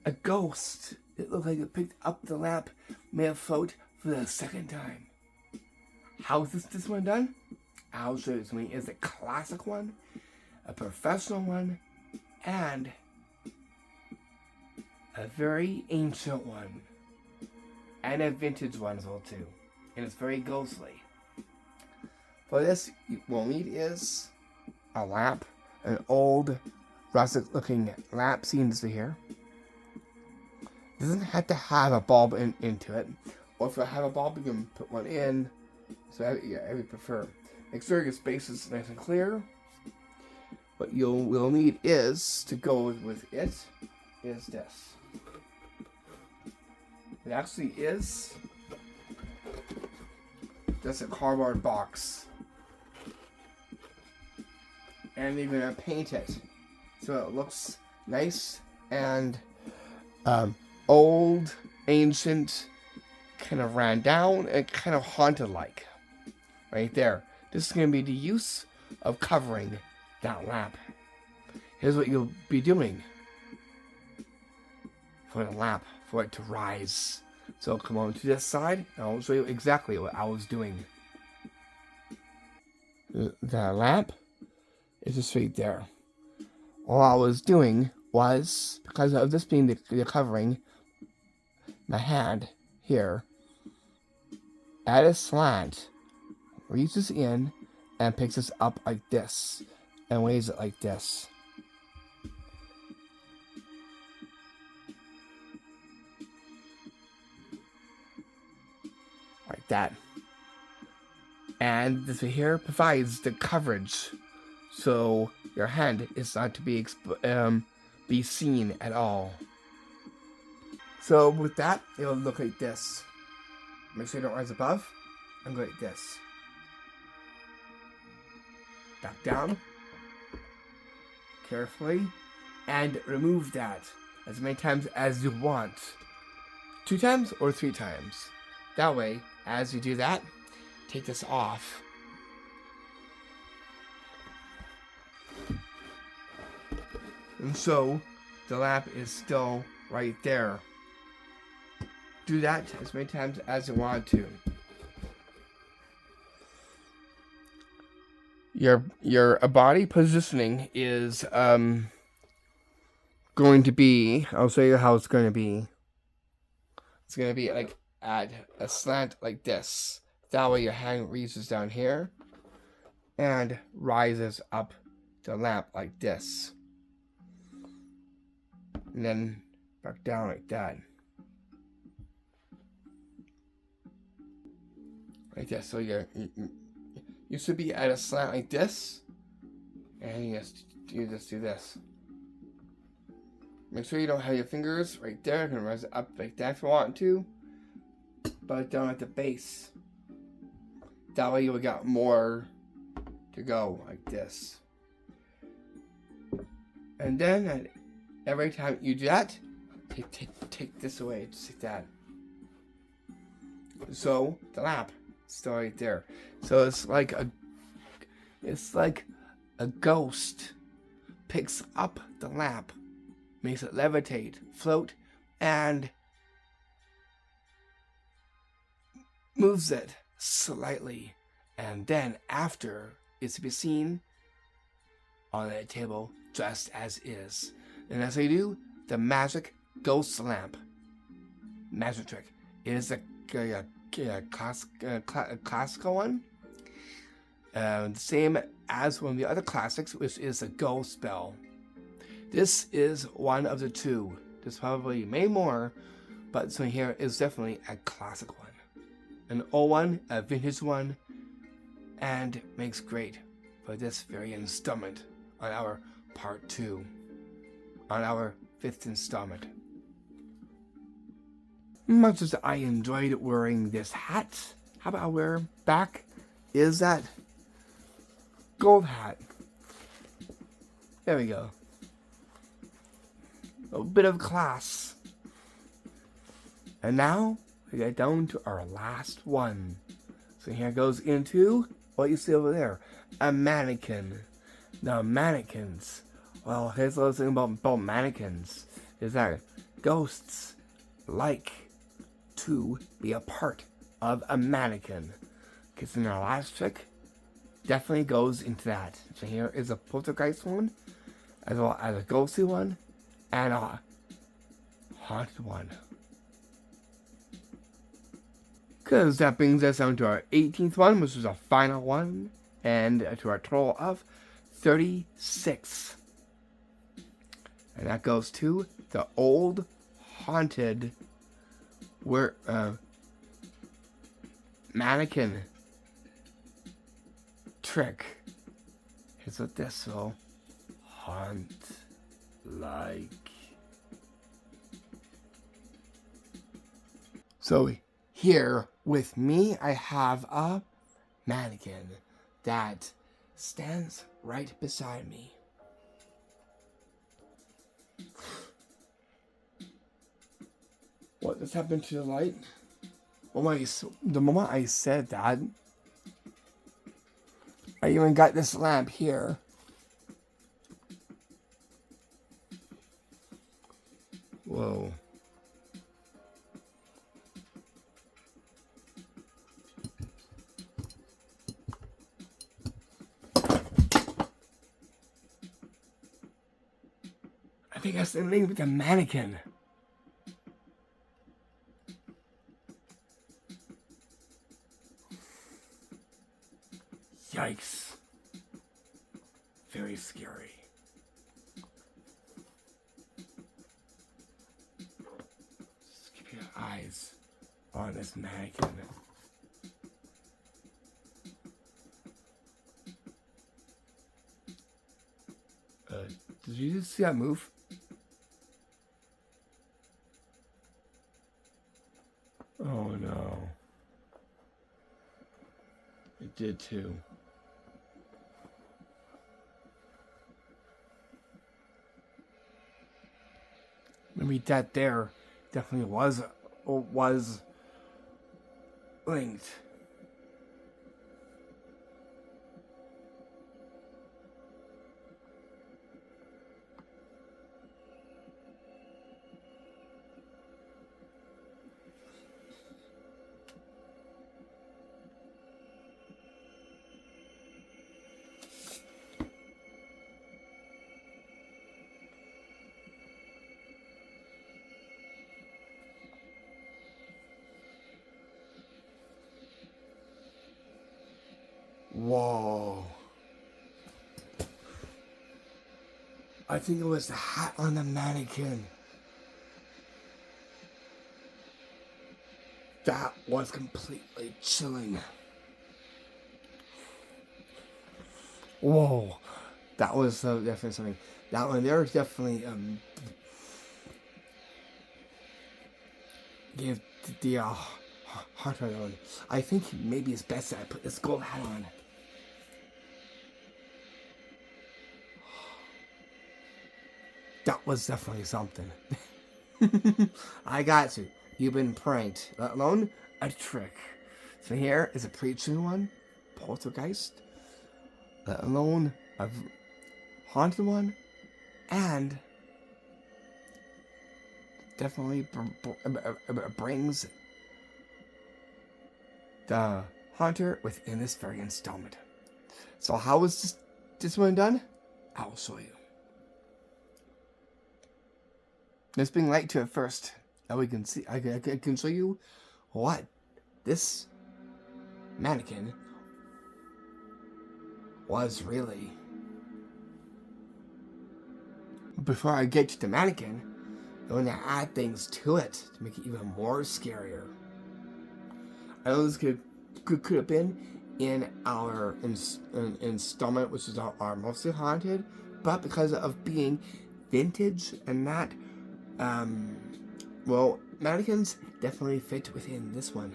A ghost. It looked like it picked up the lamp, made it float for the second time. How is this one done? I'll show you something. It's a classic one, a professional one, and a very ancient one. And a vintage one as well too. And it's very ghostly. For this, what we need is a lamp, an old rustic looking lamp seen this here. It doesn't have to have a bulb into it. Or if you have a bulb, you can put one in. So I would prefer. Make sure your space is nice and clear. What you will need is, to go with it, is this. It actually is just a cardboard box. And you're going to paint it so it looks nice and old, ancient, kind of ran down, and kind of haunted-like. Right there. This is going to be the use of covering that lamp. Here's what you'll be doing for the lamp, for it to rise. So come on to this side, and I'll show you exactly what I was doing. The lamp is just right there. All I was doing was, because of this being the covering, my hand here, at a slant, reaches in and picks this up like this and weighs it like this. Like that. And this here provides the coverage so your hand is not to be seen at all. So with that, it'll look like this. Make sure you don't rise above and go like this. Back down carefully and remove that as many times as you want. 2 times or 3 times. That way, as you do that, take this off. And so the lamp is still right there. Do that as many times as you want to. Your body positioning is going to be, I'll show you how it's going to be. It's going to be like at a slant like this. That way your hand reaches down here and rises up the lamp like this. And then back down like that. Like this. So you should be at a slant like this, and you just do this. Make sure you don't have your fingers right there. You can rise it up like that if you want to, but down at the base. That way you will get more to go like this. And then every time you do that, take this away, just like that. So the lamp is still right there. So it's like a ghost picks up the lamp, makes it levitate, float, and moves it slightly. And then after, it's to be seen on a table just as is. And as I do, the magic ghost lamp magic trick. It is a classical one. The same as one of the other classics, which is a ghost spell. This is one of the 2. There's probably many more, but this one here is definitely a classic one. An old one, a vintage one, and makes great for this very installment on our part 2, on our 5th installment. much as I enjoyed wearing this hat, how about I wear back is that gold hat. There we go. A bit of class. And now we get down to our last one. So here goes into what you see over there, a mannequin. Now mannequins. Well, here's the other thing about mannequins is that ghosts like to be a part of a mannequin. Because in our last trick, definitely goes into that. So here is a poltergeist one, as well as a ghostly one, and a haunted one. Because that brings us down to our 18th one, which is our final one, and to our total of 36. And that goes to the old haunted mannequin trick. Here's what this will haunt like. So here with me, I have a mannequin that stands right beside me. What just happened to the light? The moment I said that, I even got this lamp here. Whoa. I think that's the thing with the mannequin. Yikes. Very scary. Just keep your eyes on this mannequin. Did you just see that move? Oh no. It did too. Maybe that there definitely was linked. Whoa. I think it was the hat on the mannequin. That was completely chilling. Whoa. That was definitely something. That one there was definitely gave the heart on. I think maybe it's best that I put this gold hat on. That was definitely something. I got you. You've been pranked. Let alone a trick. So here is a preaching one, poltergeist. Let alone a haunted one, and definitely brings the haunter within this very installment. So how was this one done? I'll show you. Let's bring light to it first. Now we can see. I can show you what this mannequin was really. Before I get to the mannequin, I'm going to add things to it to make it even more scarier. I know this could have been in our installment, which is our mostly haunted, but because of being vintage and not well, mannequins definitely fit within this one.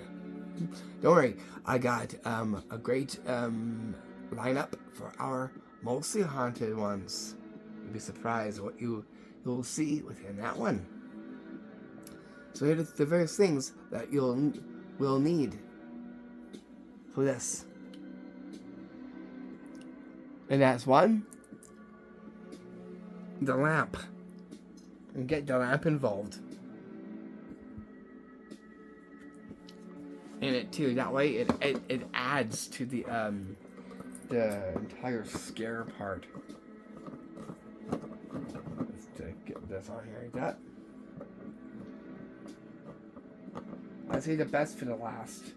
Don't worry, I got a great lineup for our mostly haunted ones. You'll be surprised what you'll see within that one. So here are the various things that will need for this. And that's one, the lamp. And get the lamp involved in it too. That way it adds to the entire scare part. Let's get this on here like that. I say the best for the last.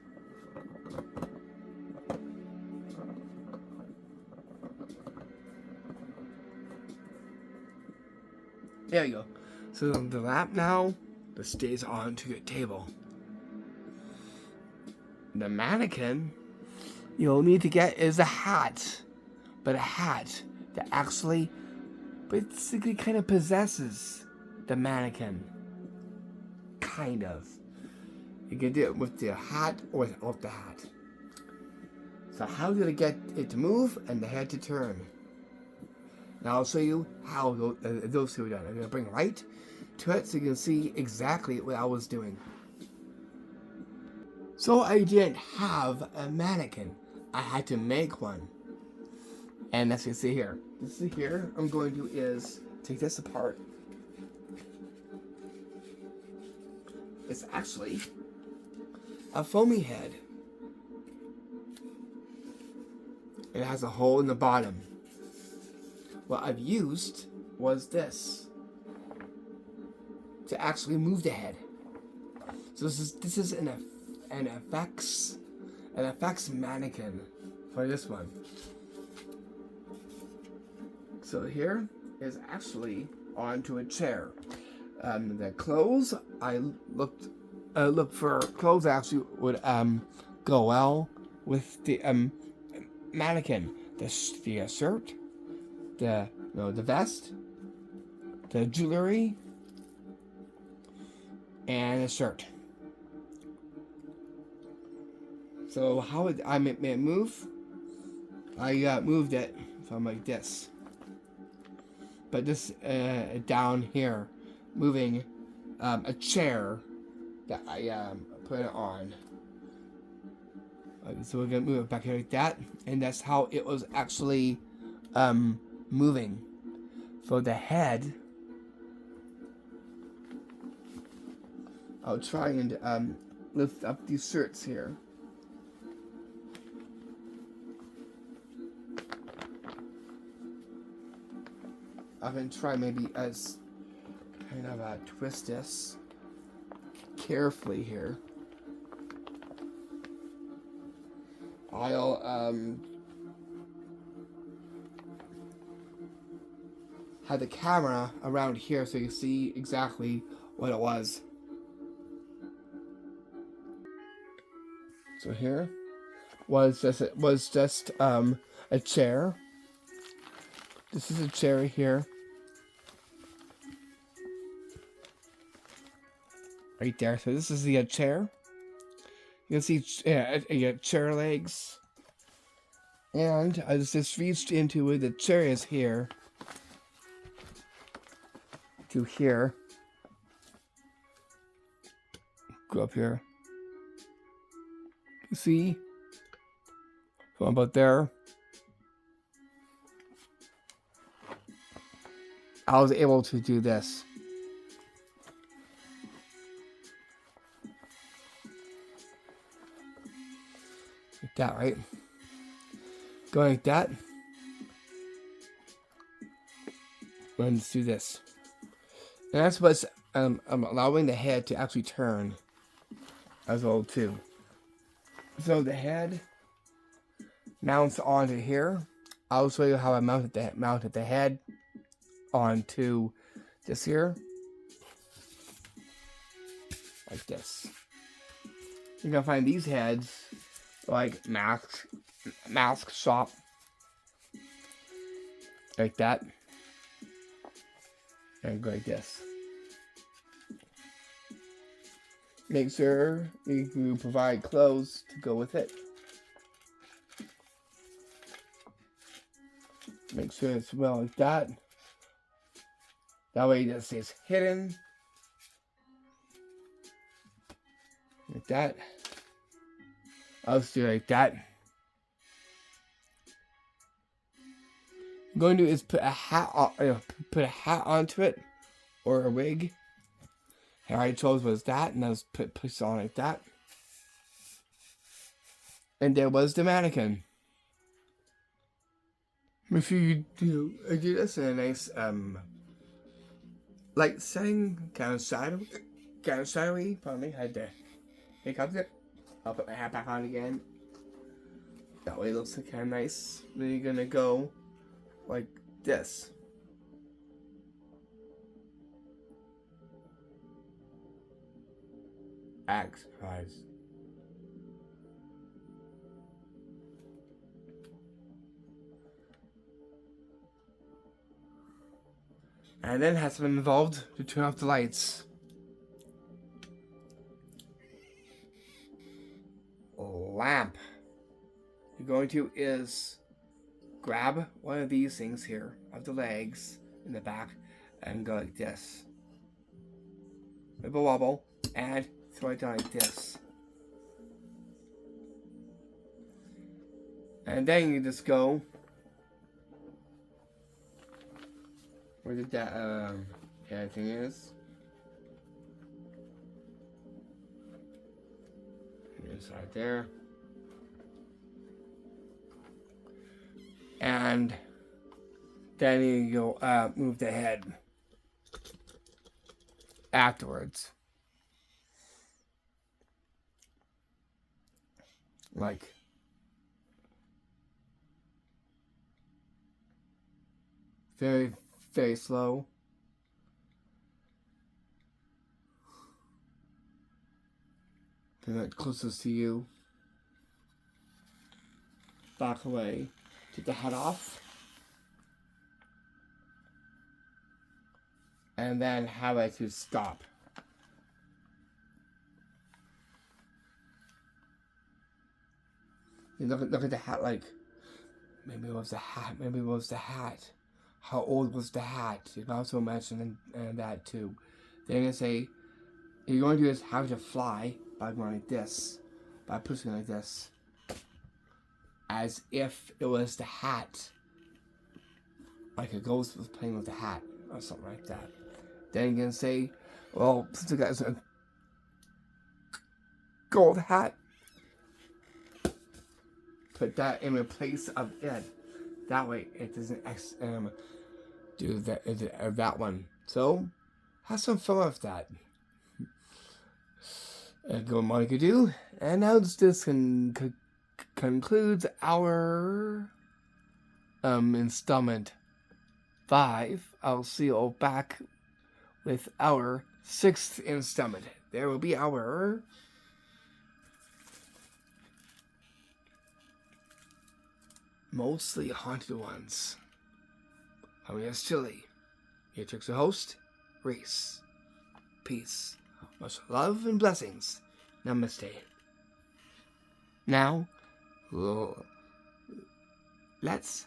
There you go. So the lamp now, this stays onto your table. The mannequin you'll need to get is a hat. But a hat that actually basically kind of possesses the mannequin. Kind of. You can do it with the hat or without the hat. So how do you get it to move and the head to turn? Now I'll show you how those two are done. I'm going to bring light to it so you can see exactly what I was doing. So I didn't have a mannequin. I had to make one. And as you can see here, I'm going to is take this apart. It's actually a foamy head. It has a hole in the bottom. What I've used was this to actually move the head. So this is an effects mannequin for this one. So here is actually onto a chair. The clothes I looked for clothes that actually would go well with the mannequin. The shirt, the vest, the jewelry, and the shirt. So how would I make it move? I moved it from like this, but this down here, moving a chair that I put it on. So we're gonna move it back here like that, and that's how it was actually moving. For the head, I'll try and lift up these shirts here. I'm gonna try maybe as kind of twist this carefully here. I'll have the camera around here so you see exactly what it was. So here was just a chair. This is a chair here. Right there. So this is the chair. You can see chair legs. And I just reached into where the chair is here. To here. Go up here. You see? From about there. I was able to do this. Like that, right? Going like that. Let's do this. And that's what's allowing the head to actually turn as well too. So the head mounts onto here. I'll show you how I mounted the head onto this here. Like this. You're gonna find these heads like mask shop. Like that. And go like this. make sure you provide clothes to go with it. Make sure it's well like that. That way it stays hidden. Like that. I'll just do it like that. I'm going to do is put a hat onto it, or a wig. And I chose was that, and I was put it on like that. And there was the mannequin. Make sure you do this in a nice light setting, kind of shadowy. Probably had to make up it. I'll put my hat back on again. That way it looks like kind of nice. Then you're gonna go like this. Act surprise. And then has someone involved to turn off the lights. Lamp. You're going to is grab one of these things here of the legs in the back and go like this. Wibble wobble and throw it down like this. And then you just go. Where did that thing is? It's right there. And then you go move the head afterwards. Like very, very slow. Bring it closest to you. Back away. Take the head off. And then have it to stop. You look at the hat like, maybe it was the hat, maybe it was the hat. How old was the hat? You can also mention that too. They're going to say, you're going to do is have to fly by going like this, by pushing like this, as if it was the hat, like a ghost was playing with the hat, or something like that. Then you're going to say, well, since you guys a gold hat, put that in place of it. That way it doesn't do that one. So, have some fun with that. Go Monica do. And now this concludes our installment 5. I'll see you all back with our 6th installment. There will be our mostly haunted ones. I'm yours truly, your Trickster host, Reese. Peace. Much love and blessings. Namaste. Now, let's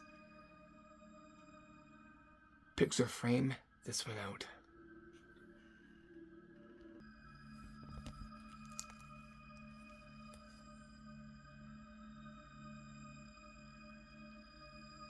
picture frame this one out.